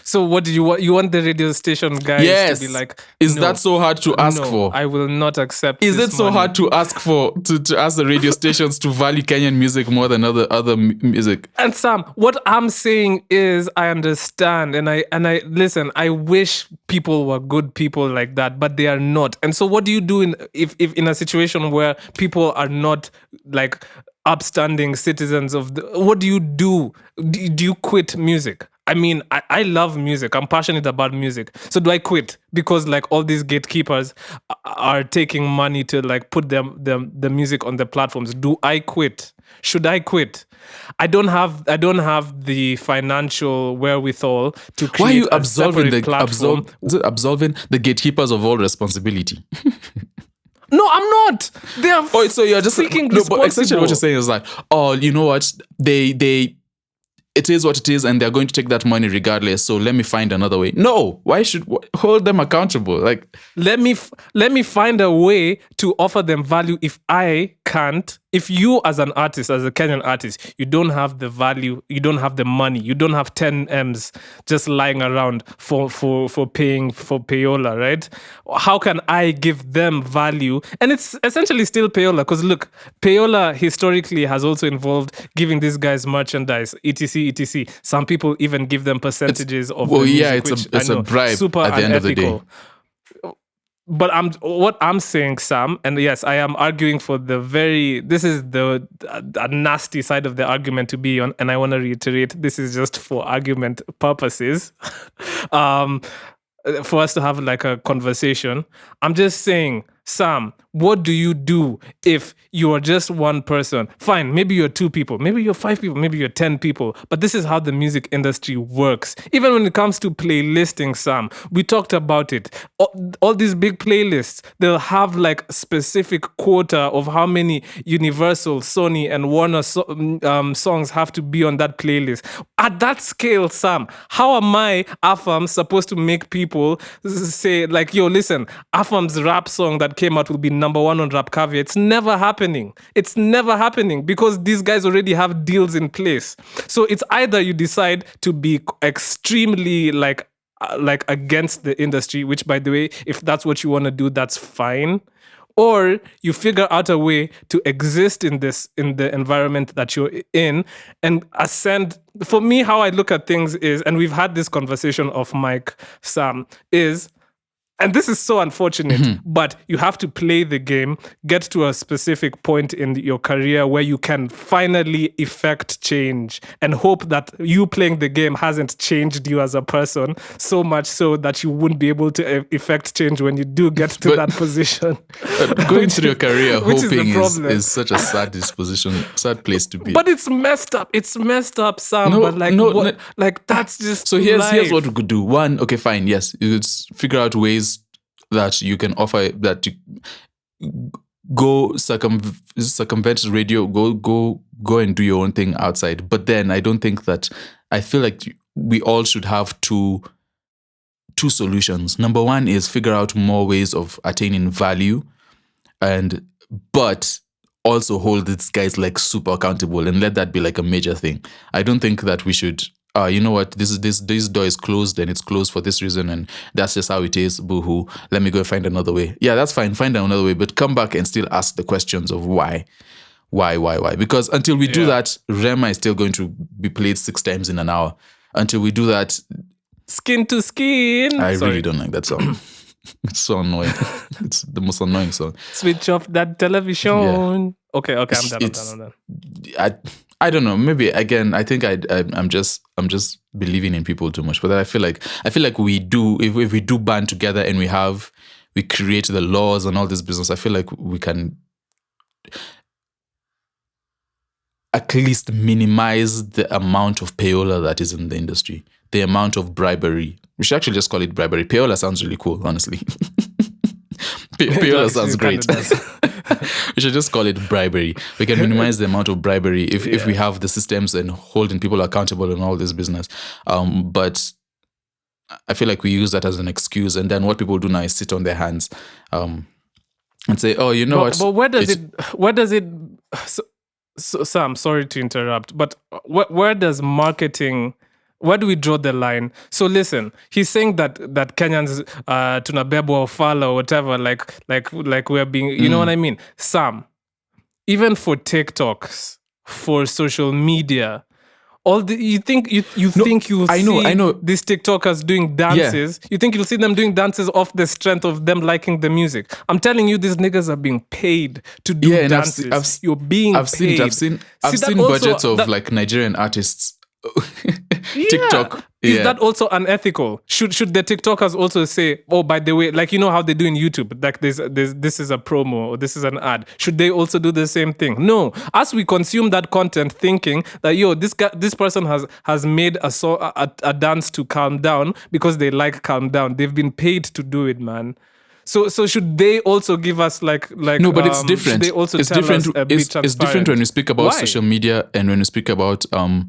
Speaker 1: So what did you want? You want the radio station guys
Speaker 2: Yes.
Speaker 1: to be like,
Speaker 2: Is
Speaker 1: no,
Speaker 2: that so hard to ask
Speaker 1: no,
Speaker 2: for?
Speaker 1: I will not accept.
Speaker 2: Is
Speaker 1: this
Speaker 2: it so
Speaker 1: money.
Speaker 2: hard to ask for to ask the radio stations to value Kenyan music more than other music?
Speaker 1: And Sam, what I'm saying is, I understand, and I listen. I wish people were good people like that, but they are not. And so, what do you do if in a situation where people are not like upstanding citizens of the? What do you do? Do you quit music? I mean, I love music. I'm passionate about music. So do I quit because like all these gatekeepers are taking money to like put the music on the platforms? Do I quit? Should I quit? I don't have the financial wherewithal to create
Speaker 2: Why are you
Speaker 1: a separate platform.
Speaker 2: absolving the gatekeepers of all responsibility?
Speaker 1: No, I'm not. They are
Speaker 2: So you're just
Speaker 1: freaking
Speaker 2: no, but essentially what
Speaker 1: responsible.
Speaker 2: you're saying is like, oh, you know what? It is what it is, and they're going to take that money regardless. So let me find another way. No, why should hold them accountable? Like,
Speaker 1: let me find a way to offer them value if I can't. If you as an artist, as a Kenyan artist, you don't have the value, you don't have the money, you don't have 10 M's just lying around for paying for Payola, right? How can I give them value? And it's essentially still Payola, because look, Payola historically has also involved giving these guys merchandise, etc. Some people even give them percentages of the music,
Speaker 2: it's a bribe
Speaker 1: super
Speaker 2: at the end of the day.
Speaker 1: unethical. But what I'm saying, Sam, and yes, I am arguing for this is a nasty side of the argument to be on, and I want to reiterate, this is just for argument purposes, for us to have like a conversation. I'm just saying, Sam, what do you do if you are just one person? Fine, maybe you're 2 people, maybe you're 5 people, maybe you're 10 people, but this is how the music industry works. Even when it comes to playlisting, Sam, we talked about it. All these big playlists, they'll have like specific quota of how many Universal, Sony, and Warner songs have to be on that playlist. At that scale, Sam, how am I, Afam, supposed to make people say like, yo, listen, Afam's rap song that came out will be number 1 on Rap Caviar? It's never happening. It's never happening because these guys already have deals in place. So it's either you decide to be extremely like against the industry, which by the way, if that's what you want to do, that's fine. Or you figure out a way to exist in the environment that you're in and ascend. For me, how I look at things is, and we've had this conversation off mic, Sam, is, and this is so unfortunate, but you have to play the game, get to a specific point in your career where you can finally effect change, and hope that you playing the game hasn't changed you as a person so much so that you wouldn't be able to effect change when you do get to that position.
Speaker 2: Going through your career
Speaker 1: which
Speaker 2: hoping
Speaker 1: is the problem.
Speaker 2: is such a sad place to be.
Speaker 1: But it's messed up. It's messed up, Sam.
Speaker 2: No,
Speaker 1: but like,
Speaker 2: no,
Speaker 1: what,
Speaker 2: no.
Speaker 1: like that's just
Speaker 2: So here's
Speaker 1: life.
Speaker 2: what we could do. One, okay, fine, yes, you could figure out ways that you can offer, that you go circumvent radio, go and do your own thing outside. But then I feel like we all should have two solutions. Number one is figure out more ways of attaining value, but also hold these guys like super accountable and let that be like a major thing. I don't think that we should, you know what, this door is closed and it's closed for this reason and that's just how it is, boo-hoo, let me go find another way. Yeah, that's fine, find another way, but come back and still ask the questions of why. Because until we do that, Rema is still going to be played 6 times in an hour. Until we do that,
Speaker 1: Skin to Skin.
Speaker 2: I really don't like that song. It's so annoying. It's the most annoying song.
Speaker 1: Switch off that television.
Speaker 2: Yeah.
Speaker 1: Okay, I'm done.
Speaker 2: I don't know. Maybe again, I think I'm just believing in people too much. But I feel like we do, if we do band together and we create the laws and all this business, I feel like we can at least minimize the amount of payola that is in the industry, the amount of bribery. We should actually just call it bribery. Payola sounds really cool, honestly. Payola sounds great. We should just call it bribery. We can minimize the amount of bribery if we have the systems and holding people accountable and all this business. But I feel like we use that as an excuse, and then what people do now is sit on their hands and say, "Oh, you know what?"
Speaker 1: But where does it? So, Sam, sorry to interrupt, but where does marketing? Where do we draw the line? So listen, he's saying that Kenyans tunabebwa ufala or whatever, like we're being, you know what I mean? Sam, even for TikToks, for social media, you think you think you'll
Speaker 2: I know.
Speaker 1: these TikTokers doing dances. You think you'll see them doing dances off the strength of them liking the music. I'm telling you, these niggas are being paid to do dances. You're being paid.
Speaker 2: I've seen budgets of like Nigerian artists. TikTok.
Speaker 1: Is that also unethical? Should the TikTokers also say, oh, by the way, like, you know how they do in YouTube, like this is a promo or this is an ad. Should they also do the same thing? No. As we consume that content thinking that, this person has made a dance to calm down because they like calm down. They've been paid to do it, man. So should they also give us like
Speaker 2: no, but it's different.
Speaker 1: Should they also
Speaker 2: it's
Speaker 1: tell
Speaker 2: different.
Speaker 1: us be
Speaker 2: it's different when we speak about
Speaker 1: Why?
Speaker 2: social media and when we speak about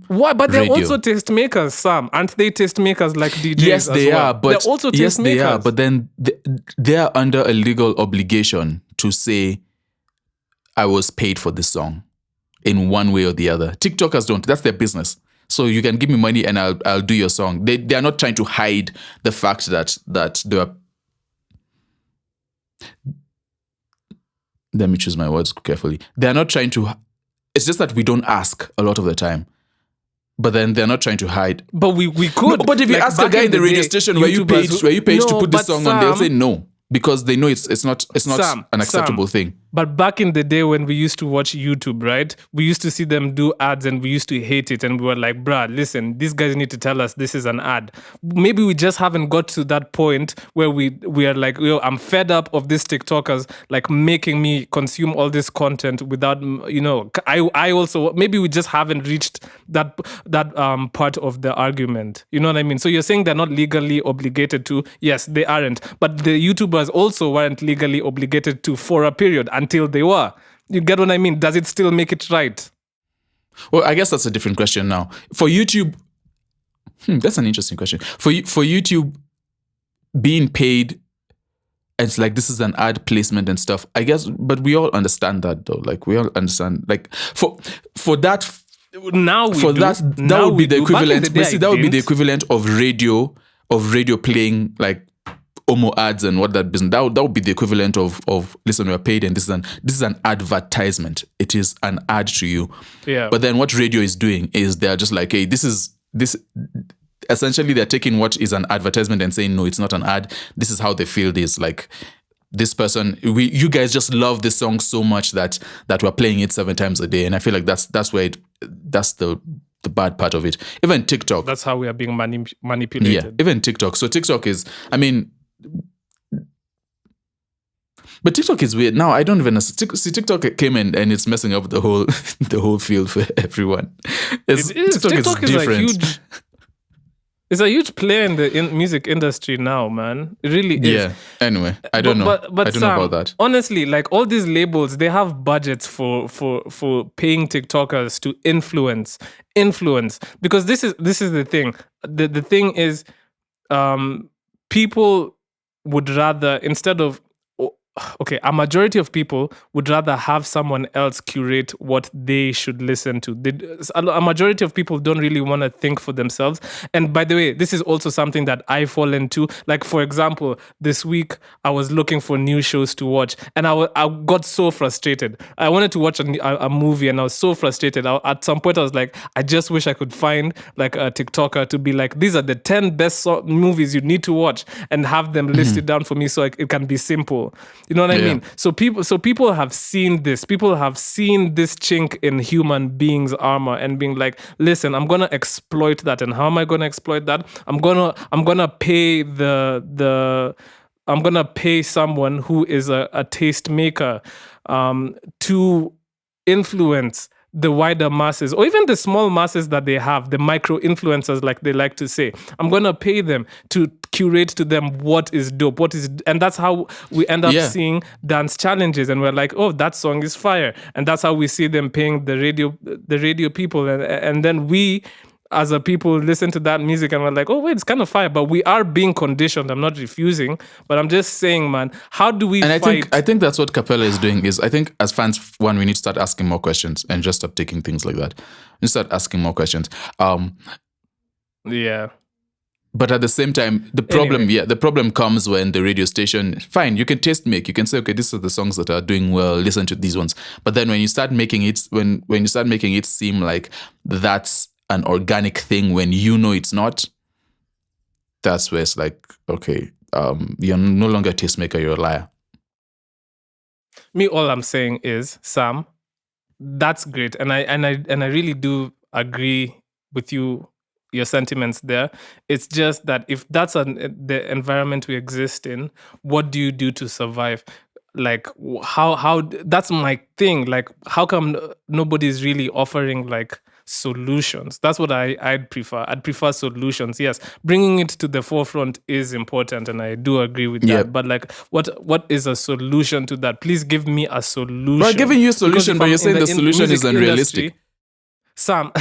Speaker 1: Why? But they're
Speaker 2: radio.
Speaker 1: also tastemakers, Sam. Aren't they tastemakers like DJs?
Speaker 2: Yes, they
Speaker 1: as well?
Speaker 2: are. But
Speaker 1: they're also tastemakers.
Speaker 2: yes, they are. But then they are under a legal obligation to say, "I was paid for this song," in one way or the other. TikTokers don't. That's their business. So you can give me money and I'll do your song. They are not trying to hide the fact that they are. Let me choose my words carefully. They're not trying to. It's just that we don't ask a lot of the time. But then they're not trying to hide.
Speaker 1: But we could.
Speaker 2: No, but if you ask a guy in the radio station, were you paid to put this song on? They'll say no. Because they know it's not an acceptable thing.
Speaker 1: But back in the day when we used to watch YouTube, right? We used to see them do ads and we used to hate it. And we were like, bruh, listen, these guys need to tell us this is an ad. Maybe we just haven't got to that point where we are like, I'm fed up of these TikTokers like making me consume all this content without, I also, maybe we just haven't reached that part of the argument. You know what I mean? So you're saying they're not legally obligated to. Yes, they aren't. But the YouTubers also weren't legally obligated to for a period until they were. You get what I mean? Does it still make it right?
Speaker 2: Well, I guess that's a different question now. For YouTube, that's an interesting question. For YouTube being paid, it's like this is an ad placement and stuff. I guess, but we all understand that though. Like we all understand. Like for that.
Speaker 1: Now we
Speaker 2: for
Speaker 1: do.
Speaker 2: that
Speaker 1: Now
Speaker 2: would be the equivalent. That would be the
Speaker 1: didn't.
Speaker 2: equivalent of radio playing like Omo ads and what that business. That would be the equivalent of listen, we are paid and this is an advertisement. It is an ad to you.
Speaker 1: Yeah.
Speaker 2: But then what radio is doing is they're just like, hey, this. Essentially, they're taking what is an advertisement and saying, no, it's not an ad. This is how they feel this. Like this person, you guys just love this song so much that we're playing it 7 times a day. And I feel like that's the bad part of it. Even TikTok.
Speaker 1: That's how we are being manipulated.
Speaker 2: Yeah, even TikTok. So TikTok is, but TikTok is weird. Now I don't even see TikTok came in and it's messing up the whole field for everyone.
Speaker 1: TikTok is different. It's a huge player in the music industry now, man. It really is.
Speaker 2: Yeah. Anyway, I don't know.
Speaker 1: But
Speaker 2: I don't
Speaker 1: Sam,
Speaker 2: know about that.
Speaker 1: Honestly, like all these labels, they have budgets for paying TikTokers to influence. Because this is the thing. The thing is, people would rather, instead of, okay, a majority of people would rather have someone else curate what they should listen to. A majority of people don't really want to think for themselves. And by the way, this is also something that I fall into. Like, for example, this week I was looking for new shows to watch and I got so frustrated. I wanted to watch a movie and I was so frustrated. At some point I was like, I just wish I could find like a TikToker to be like, these are the 10 best movies you need to watch and have them listed down for me so it can be simple. You know what I mean? So people have seen this. People have seen this chink in human beings' armor and being like, listen, I'm gonna exploit that. And how am I gonna exploit that? I'm gonna pay I'm gonna pay someone who is a taste maker to influence the wider masses, or even the small masses that they have, the micro influencers, like they like to say. I'm gonna pay them to curate to them what is dope, and that's how we end up seeing dance challenges, and we're like, oh, that song is fire, and that's how we see them paying the radio people, and then we, as a people, listen to that music and we're like, oh wait, it's kind of fire, but we are being conditioned. I'm not refusing, but I'm just saying, man, how do we fight?
Speaker 2: I think that's what Capella is doing. Is I think as fans, one, we need to start asking more questions and just stop taking things like that. We start asking more questions.
Speaker 1: Yeah.
Speaker 2: But at the same time, the problem,
Speaker 1: Anyway.
Speaker 2: the problem comes when the problem comes when the radio station, fine, you can taste make, you can say, okay, these are the songs that are doing well, listen to these ones. But then when you start making it, when you start making it seem like that's an organic thing when you know it's not, that's where it's like, okay, you're no longer a tastemaker, you're a liar.
Speaker 1: Me, all I'm saying is, Sam, that's great, and I really do agree with you, your sentiments there. It's just that if that's the environment we exist in, what do you do to survive? Like how that's my thing. Like how come nobody's really offering like solutions? That's what I'd prefer. I'd prefer solutions. Yes, bringing it to the forefront is important, and I do agree with
Speaker 2: Yep.
Speaker 1: that. But like, what is a solution to that? Please give me a solution.
Speaker 2: We're giving you a
Speaker 1: Because
Speaker 2: solution,
Speaker 1: if
Speaker 2: but
Speaker 1: I'm
Speaker 2: you're
Speaker 1: in
Speaker 2: saying the
Speaker 1: in
Speaker 2: solution is
Speaker 1: music
Speaker 2: unrealistic.
Speaker 1: industry, Sam,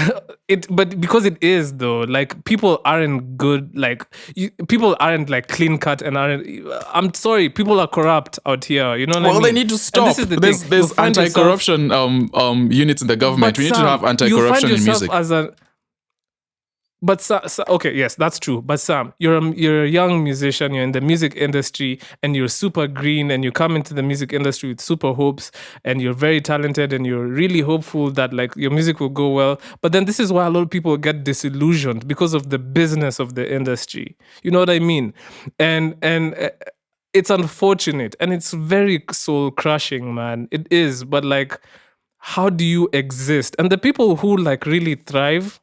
Speaker 1: but because it is though, like people aren't good, like people aren't like clean cut and aren't. I'm sorry, people are corrupt out here. You know what I
Speaker 2: Well,
Speaker 1: mean?
Speaker 2: they need to
Speaker 1: And
Speaker 2: stop.
Speaker 1: this is the thing.
Speaker 2: There's
Speaker 1: You'll find yourself-
Speaker 2: anti-corruption units in the government.
Speaker 1: but
Speaker 2: We need to
Speaker 1: Sam,
Speaker 2: have
Speaker 1: you find
Speaker 2: anti-corruption in
Speaker 1: yourself
Speaker 2: music.
Speaker 1: as a. But okay, yes, that's true. But Sam, you're a young musician. You're in the music industry, and you're super green. And you come into the music industry with super hopes, and you're very talented, and you're really hopeful that like your music will go well. But then this is why a lot of people get disillusioned because of the business of the industry. You know what I mean? And it's unfortunate, and it's very soul crushing, man. It is. But like, how do you exist? And the people who like really thrive,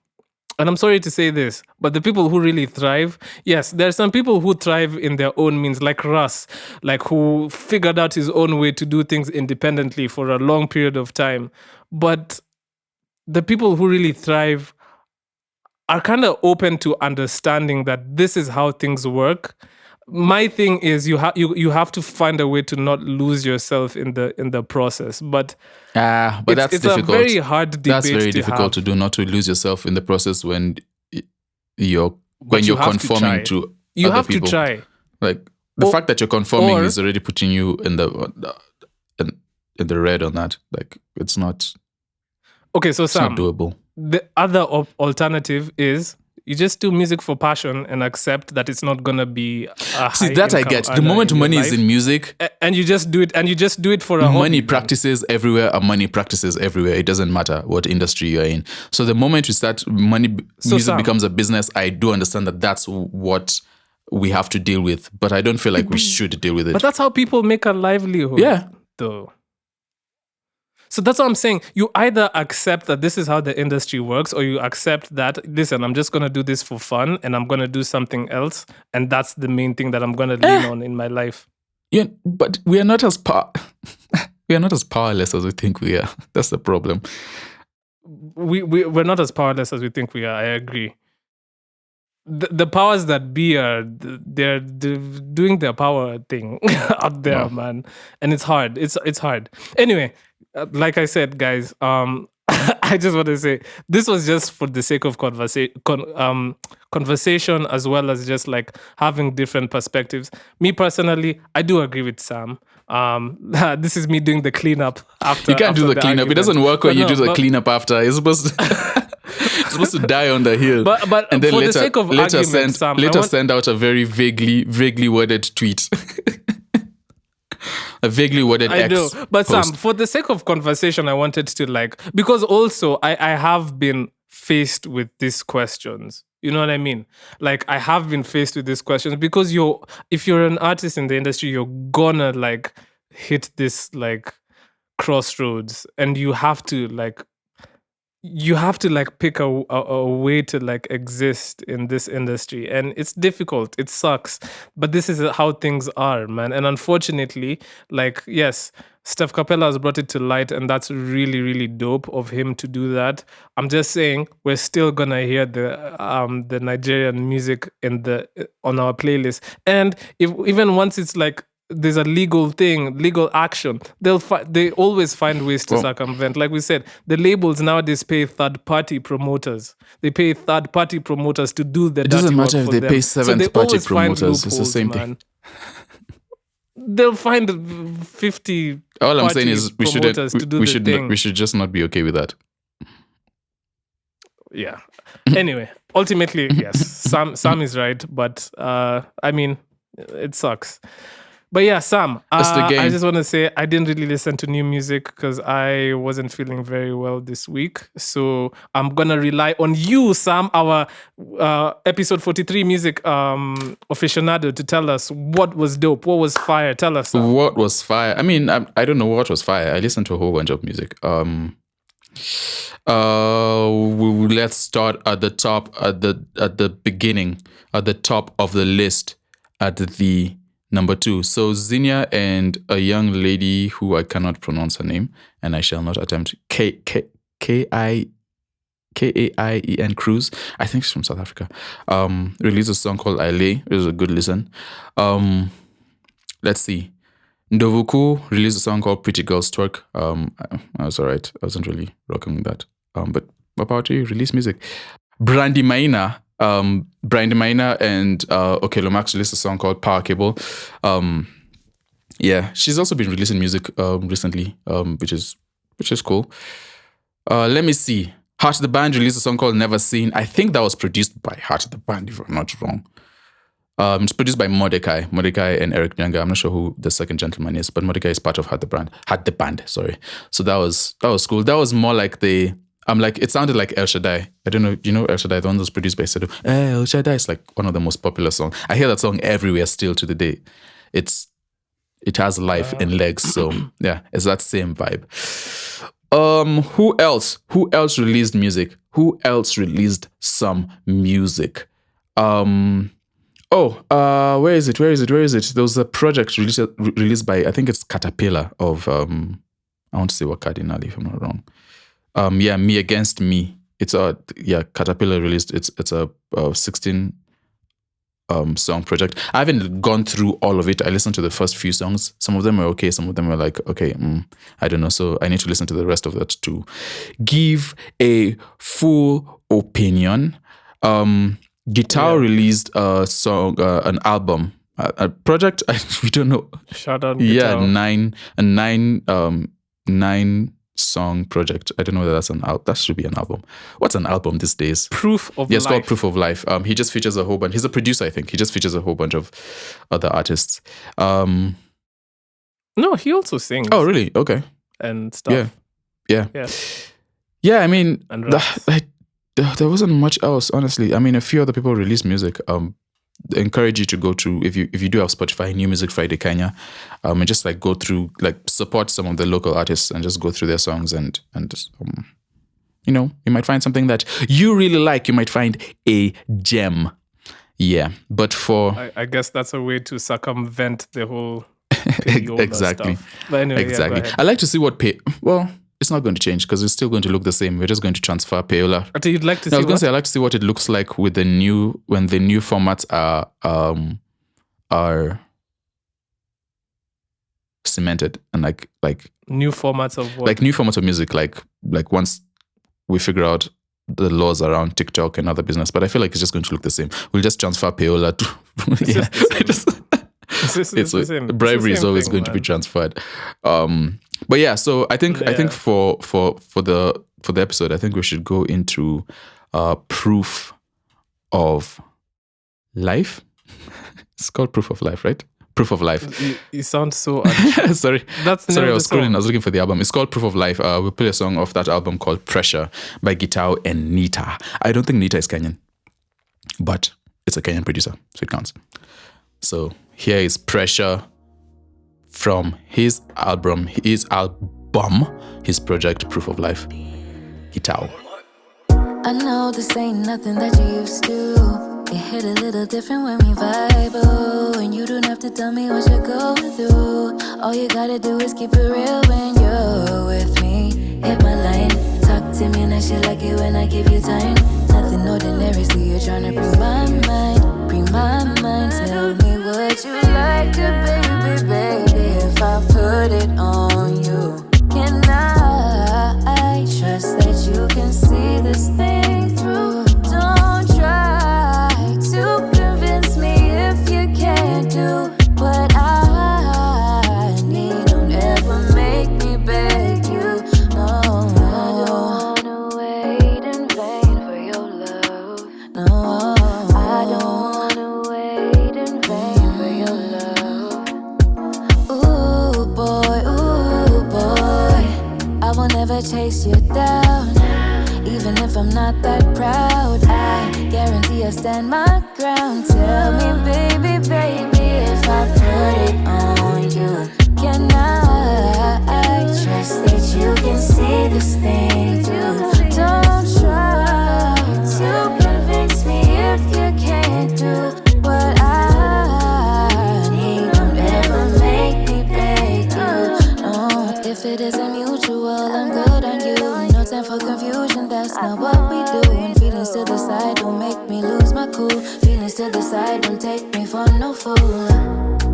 Speaker 1: and I'm sorry to say this, but the people who really thrive, yes, there are some people who thrive in their own means, like Russ, like who figured out his own way to do things independently for a long period of time. But the people who really thrive are kind of open to understanding that this is how things work. My thing is you have to find a way to not lose yourself in the process. But
Speaker 2: But that's
Speaker 1: it's
Speaker 2: difficult.
Speaker 1: a very hard debate.
Speaker 2: That's very difficult
Speaker 1: have.
Speaker 2: to do, not to lose yourself in the process when you're
Speaker 1: But you have to
Speaker 2: conforming
Speaker 1: try.
Speaker 2: to
Speaker 1: You
Speaker 2: other
Speaker 1: have
Speaker 2: people.
Speaker 1: to try.
Speaker 2: Like the
Speaker 1: Or-
Speaker 2: fact that you're conforming
Speaker 1: or-
Speaker 2: is already putting you in the red on that. Like it's not
Speaker 1: Okay, so
Speaker 2: not
Speaker 1: Sam,
Speaker 2: doable.
Speaker 1: the other alternative is you just do music for passion and accept that it's not gonna be a
Speaker 2: See,
Speaker 1: high
Speaker 2: that I
Speaker 1: income
Speaker 2: get. The
Speaker 1: earner
Speaker 2: moment
Speaker 1: in your
Speaker 2: money is
Speaker 1: life.
Speaker 2: in music,
Speaker 1: And you just do it, and you just do it for a hobby.
Speaker 2: money
Speaker 1: then.
Speaker 2: practices everywhere and money practices everywhere. It doesn't matter what industry you're in. So the moment we start music
Speaker 1: Sam,
Speaker 2: becomes a business, I do understand that that's what we have to deal with, but I don't feel like we should deal with it.
Speaker 1: But that's how people make a livelihood.
Speaker 2: Yeah.
Speaker 1: Though. So that's what I'm saying. You either accept that this is how the industry works, or you accept that, listen, I'm just going to do this for fun and I'm going to do something else. And that's the main thing that I'm going to lean on in my life.
Speaker 2: Yeah, but we are not as we are not as powerless as we think we are. That's the problem.
Speaker 1: We're not as powerless as we think we are. I agree. The powers that be are they're doing their power thing out there,
Speaker 2: Wow.
Speaker 1: man, and it's hard. It's hard. Anyway, like I said, guys, I just want to say this was just for the sake of conversation, as well as just like having different perspectives. Me personally, I do agree with Sam. This is me doing the cleanup after.
Speaker 2: You can't do
Speaker 1: after
Speaker 2: the cleanup. It
Speaker 1: argument.
Speaker 2: doesn't work when
Speaker 1: But
Speaker 2: you
Speaker 1: no,
Speaker 2: do the
Speaker 1: but-
Speaker 2: cleanup after. You're supposed to you're supposed to die on the hill.
Speaker 1: But
Speaker 2: and then
Speaker 1: for
Speaker 2: later,
Speaker 1: the sake of
Speaker 2: later
Speaker 1: argument, Sam, I
Speaker 2: later
Speaker 1: want-
Speaker 2: send out a very vaguely worded tweet. A vaguely worded
Speaker 1: I
Speaker 2: X
Speaker 1: know, but
Speaker 2: post.
Speaker 1: Sam, for the sake of conversation, I wanted to like, because also I have been faced with these questions. You know what I mean? Like I have been faced with these questions because if you're an artist in the industry, you're gonna like hit this like crossroads, and you have to like pick a way to like exist in this industry, and it's difficult, it sucks, but this is how things are, man. And unfortunately, like, yes, Steph Capella has brought it to light, and that's really, really dope of him to do that. I'm just saying we're still gonna hear the Nigerian music on our playlist, and even once it's like there's a legal action, they always find ways to
Speaker 2: Well-
Speaker 1: circumvent. Like we said, the labels nowadays pay third-party promoters. They pay third-party promoters to do the
Speaker 2: It doesn't
Speaker 1: dirty
Speaker 2: matter
Speaker 1: work
Speaker 2: if
Speaker 1: for
Speaker 2: they
Speaker 1: them.
Speaker 2: pay
Speaker 1: So they
Speaker 2: seventh-party
Speaker 1: always find
Speaker 2: promoters. It's the
Speaker 1: loopholes,
Speaker 2: same
Speaker 1: man. They'll find 50
Speaker 2: All I'm saying
Speaker 1: party
Speaker 2: is
Speaker 1: promoters to do
Speaker 2: we
Speaker 1: the
Speaker 2: should
Speaker 1: thing.
Speaker 2: we should just not be okay with that.
Speaker 1: yeah. Anyway, ultimately, yes, Sam is right, but I mean, it sucks. But yeah, Sam,
Speaker 2: That's the game.
Speaker 1: I just want to say I didn't really listen to new music because I wasn't feeling very well this week. So I'm going to rely on you, Sam, our episode 43 music aficionado, to tell us what was dope, what was fire. Tell us, Sam.
Speaker 2: What was fire? I mean, I don't know what was fire. I listened to a whole bunch of music. Let's start at the top, at the beginning, at the top of the list, at the number 2. So Zinnia and a young lady who I cannot pronounce her name, and I shall not attempt. Kaien Cruz. I think she's from South Africa. Released a song called I Lay. It was a good listen. Let's see. Ndovuku released a song called Pretty Girls Twerk. I was alright. I wasn't really rocking with that. But about you, release music. Brandy Maina and Lomax released a song called Power Cable. Yeah, she's also been releasing music recently, which is cool. Let me see. Heart the Band released a song called Never Seen. I think that was produced by Heart the Band, if I'm not wrong. It's produced by Mordecai and Eric Nyanga. I'm not sure who the second gentleman is, but Mordecai is part of Heart the Band. Sorry. So that was cool. That was more like it sounded like El Shaddai. I don't know, you know El Shaddai, the one that's produced by Sedu. El Shaddai is like one of the most popular songs. I hear that song everywhere still to the day. It has life and legs. So yeah, it's that same vibe. Who else released music? Who else released some music? Where is it? There was a project released by, I think it's Caterpillar of, I want to say Wakadinali if I'm not wrong. Me Against Me. It's Caterpillar released. It's a 16 song project. I haven't gone through all of it. I listened to the first few songs. Some of them were okay. Some of them were like, okay, I don't know. So I need to listen to the rest of that to give a full opinion. Gitau released a song, an album, a project. We don't know.
Speaker 1: Shout out
Speaker 2: Gitau.
Speaker 1: Yeah,
Speaker 2: 9 song project. I don't know whether that's an album. That should be an album. What's an album these days?
Speaker 1: Proof of Life.
Speaker 2: It's called Proof of Life. He just features a whole bunch. He's a producer, I think. He just features a whole bunch of other artists.
Speaker 1: No, he also sings.
Speaker 2: Oh, really? Okay.
Speaker 1: And stuff.
Speaker 2: Yeah. I mean,
Speaker 1: And
Speaker 2: there wasn't much else, honestly. I mean, a few other people released music. Encourage you to go to, if you do have Spotify, New Music Friday Kenya, and just like go through, like support some of the local artists and just go through their songs and you might find something that you really like. You might find a gem. Yeah, but
Speaker 1: I guess that's a way to circumvent the whole Payola
Speaker 2: exactly
Speaker 1: stuff. But anyway,
Speaker 2: exactly.
Speaker 1: Yeah,
Speaker 2: I like to see what it's not going to change because it's still going to look the same. We're just going to transfer Payola.
Speaker 1: You'd like to see
Speaker 2: I was going to say I like to see what it looks like with when the new formats are cemented and like
Speaker 1: new formats of what?
Speaker 2: Like new formats of music, like once we figure out the laws around TikTok and other business. But I feel like it's just going to look the same. We'll just transfer Payola to bribery is always going to be transferred. But yeah, so I think for the episode, I think we should go into Proof of Life. It's called Proof of Life, right? Proof of Life.
Speaker 1: You sound so
Speaker 2: sorry. I was scrolling. I was looking for the album. It's called Proof of Life. We'll play a song off that album called Pressure by Gitau and NITAH. I don't think NITAH is Kenyan, but it's a Kenyan producer, so it counts. So here is Pressure from his project Proof of Life. Gitau.
Speaker 4: I know this ain't nothing that you used to. It hit a little different when we vibe, oh, and you don't have to tell me what you're going through. All you gotta do is keep it real when you're with me. Hit my line, talk to me, and I should like it when I give you time. Nothing ordinary, so you're trying to bring my mind. Tell me what you like to, baby, if I put it on you. Can I trust that you can see this thing through? Don't try to convince me if you can't do what I need. Don't ever make me beg you. No, I don't wanna wait in vain for chase you down. Even if I'm not that proud, I guarantee I stand my ground. Tell me, baby, if I put it on you, can I trust that you can see this thing through? Don't try to convince me if you can't do what I need. Don't ever make me beg you. No, if it isn't mutual, I'm good on you. No time for confusion, that's not what we do. And feelings to the side don't make me lose my cool. Feelings to the side don't take me for no fool.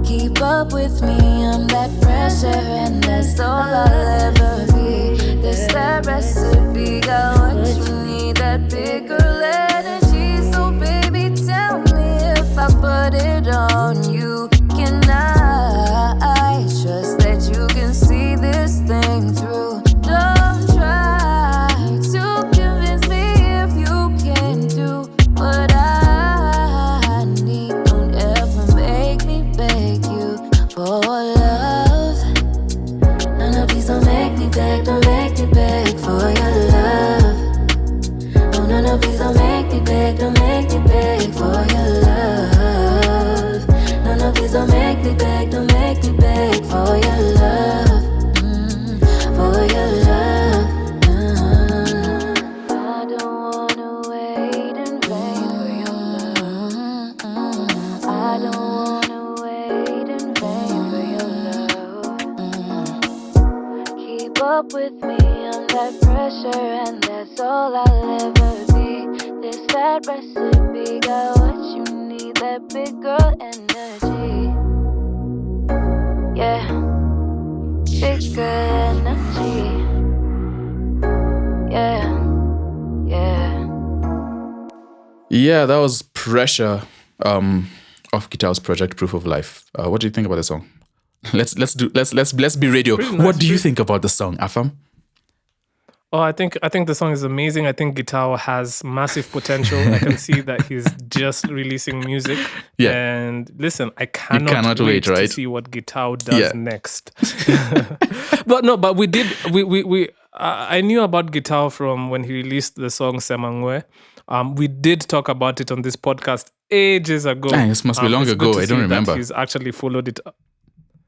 Speaker 4: Keep up with me, I'm that pressure, and that's all I'll ever be. This that recipe, got what you need, that big girl energy. So baby, tell me if I put it on you, can I trust that you can see this thing through? Don't try to convince me if you can do what I need. Don't ever make me beg you for love. No, no, please don't make me beg, don't make me beg for your love. No, no, no, please don't make me beg, don't make me beg for your love. No, no, please don't make me beg, don't make me beg for your love. For your love. I don't wanna wait in vain for your love. I don't wanna wait in vain for your love. Keep up with me, I'm that pressure, and that's all I'll ever be. This that recipe, got what you need, that big girl energy. Yeah, big girl energy. Yeah, yeah.
Speaker 2: Yeah, that was Pressure of Gitau's project Proof of Life. What do you think about the song? Let's be radio.
Speaker 1: Pretty nice,
Speaker 2: What do you think about the song, Afam?
Speaker 1: Oh, I think the song is amazing. I think Gitau has massive potential. I can see that he's just releasing music.
Speaker 2: Yeah.
Speaker 1: And listen, I cannot
Speaker 2: cannot wait,
Speaker 1: to
Speaker 2: right?
Speaker 1: see what Gitau does
Speaker 2: Yeah.
Speaker 1: next. But we did. I knew about Gitau from when he released the song Semangwe. We did talk about it on this podcast ages ago.
Speaker 2: This must be long
Speaker 1: it's good
Speaker 2: ago.
Speaker 1: to
Speaker 2: I don't
Speaker 1: see that
Speaker 2: remember.
Speaker 1: He's actually followed it.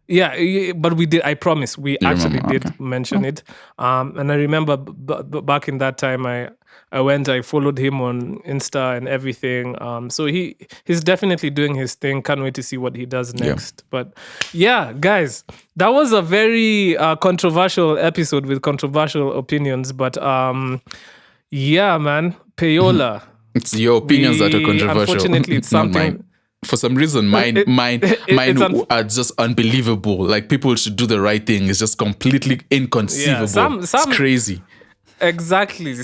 Speaker 1: Yeah, but we did. I promise, we actually
Speaker 2: remember?
Speaker 1: did
Speaker 2: Okay.
Speaker 1: mention it. And I remember back in that time, I followed him on Insta and everything. So he's definitely doing his thing. Can't wait to see what he does next. But yeah, guys, that was a very controversial episode with controversial opinions. But yeah, man, Payola.
Speaker 2: It's your opinions that are controversial.
Speaker 1: Unfortunately, it's
Speaker 2: not
Speaker 1: something.
Speaker 2: mine. For some reason, mine are just unbelievable. Like, people should do the right thing. It's just completely inconceivable. It's crazy.
Speaker 1: Exactly.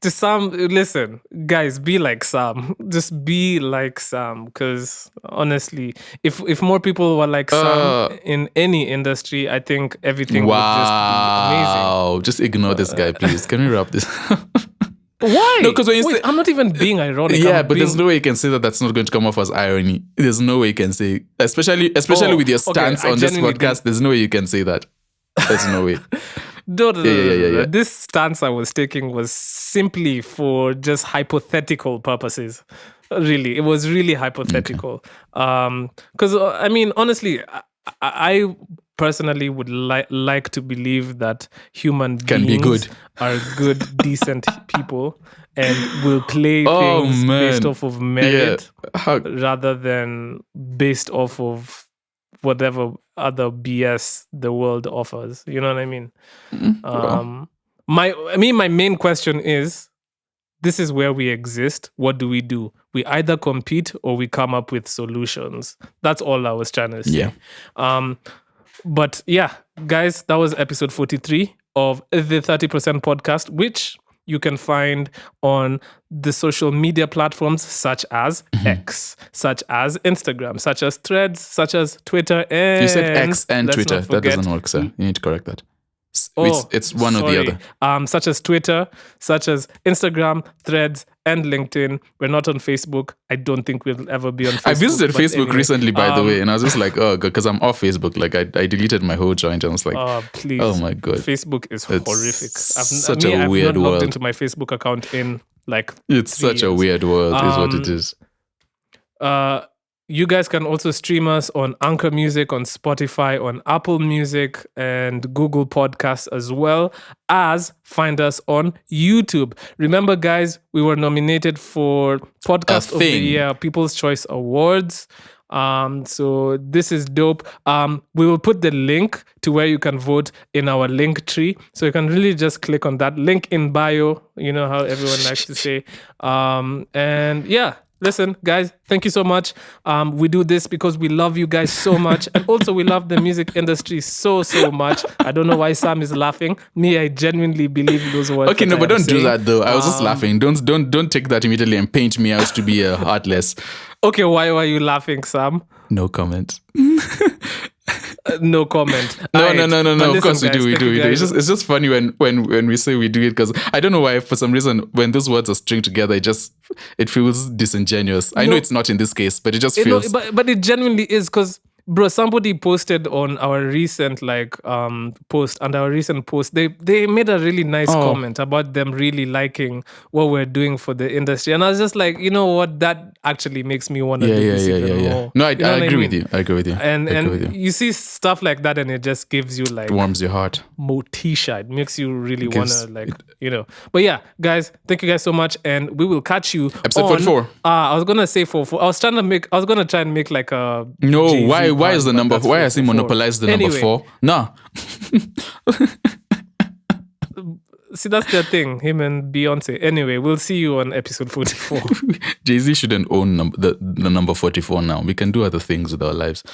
Speaker 1: To some, listen, guys, be like Sam. Just be like Sam. Because honestly, if more people were like Sam in any industry, I think everything would just be amazing.
Speaker 2: Wow. Just ignore this guy, please. Can we wrap this?
Speaker 1: Why?
Speaker 2: No, because when you say,
Speaker 1: I'm not even being ironic.
Speaker 2: yeah,
Speaker 1: I'm
Speaker 2: but
Speaker 1: being,
Speaker 2: there's no way you can say that that's not going to come off as irony. There's no way you can say, especially with your stance
Speaker 1: I
Speaker 2: on this
Speaker 1: genuinely
Speaker 2: podcast. There's no way you can say that. There's no way.
Speaker 1: No.
Speaker 2: Yeah.
Speaker 1: This stance I was taking was simply for just hypothetical purposes. Really, it was really hypothetical. Because I mean, honestly, I personally would like to believe that human beings are good, decent people and will play things based off of merit rather than based off of whatever other BS the world offers. You know what I mean? My main question is, this is where we exist. What do? We either compete or we come up with solutions. That's all I was trying to say.
Speaker 2: Yeah.
Speaker 1: But yeah, guys, that was episode 43 of the 30% podcast, which you can find on the social media platforms such as X, such as Instagram, such as Threads, such as Twitter, and
Speaker 2: You said X and
Speaker 1: let's
Speaker 2: Twitter.
Speaker 1: not
Speaker 2: That
Speaker 1: forget-
Speaker 2: doesn't work, sir. You need to correct that. It's one or the other.
Speaker 1: Such as Twitter, such as Instagram, Threads, and LinkedIn. We're not on Facebook. I don't think we'll ever be on Facebook.
Speaker 2: I visited
Speaker 1: but
Speaker 2: Facebook
Speaker 1: anyway,
Speaker 2: recently, by the way, and I was just like, oh, because I'm off Facebook. Like, I deleted my whole joint. And I was like,
Speaker 1: please.
Speaker 2: Oh my God.
Speaker 1: Facebook is horrific.
Speaker 2: I've weird
Speaker 1: not logged
Speaker 2: world.
Speaker 1: into my Facebook account in like
Speaker 2: It's
Speaker 1: 3
Speaker 2: such a
Speaker 1: years.
Speaker 2: weird world, is what it is.
Speaker 1: You guys can also stream us on Anchor Music, on Spotify, on Apple Music, and Google Podcasts, as well as find us on YouTube. Remember, guys, we were nominated for Podcast of the Year, People's Choice Awards. So this is dope. We will put the link to where you can vote in our link tree. So you can really just click on that link in bio. You know how everyone likes to say. And yeah. Listen, guys, thank you so much. We do this because we love you guys so much. And also we love the music industry so much. I don't know why Sam is laughing. Me, I genuinely believe those words.
Speaker 2: Okay, no, but don't do that though. I was just laughing. Don't take that immediately and paint me out to be a heartless.
Speaker 1: Okay, why were you laughing, Sam?
Speaker 2: No comment.
Speaker 1: No comment.
Speaker 2: No. Of course we do. It's just funny when we say we do it, because I don't know why, for some reason, when those words are stringed together, it feels disingenuous. I know it's not in this case, but it just feels.
Speaker 1: But it genuinely is, because bro, somebody posted on our recent post, and our recent post, they made a really nice comment about them really liking what we're doing for the industry, and I was just like, you know what, that actually makes me want to do this even more.
Speaker 2: No, I agree with you. I agree with you.
Speaker 1: And you see stuff like that, and it just gives you like,
Speaker 2: it warms your heart.
Speaker 1: Motisha. It makes you really want to But yeah, guys, thank you guys so much, and we will catch you
Speaker 2: episode 44.
Speaker 1: I was gonna say 44. I was gonna try and make like a
Speaker 2: Why is the number? Why has he monopolized the number 4? No.
Speaker 1: See, that's their thing. Him and Beyonce. Anyway, we'll see you on episode 44.
Speaker 2: Jay-Z shouldn't own the number 44 now. We can do other things with our lives.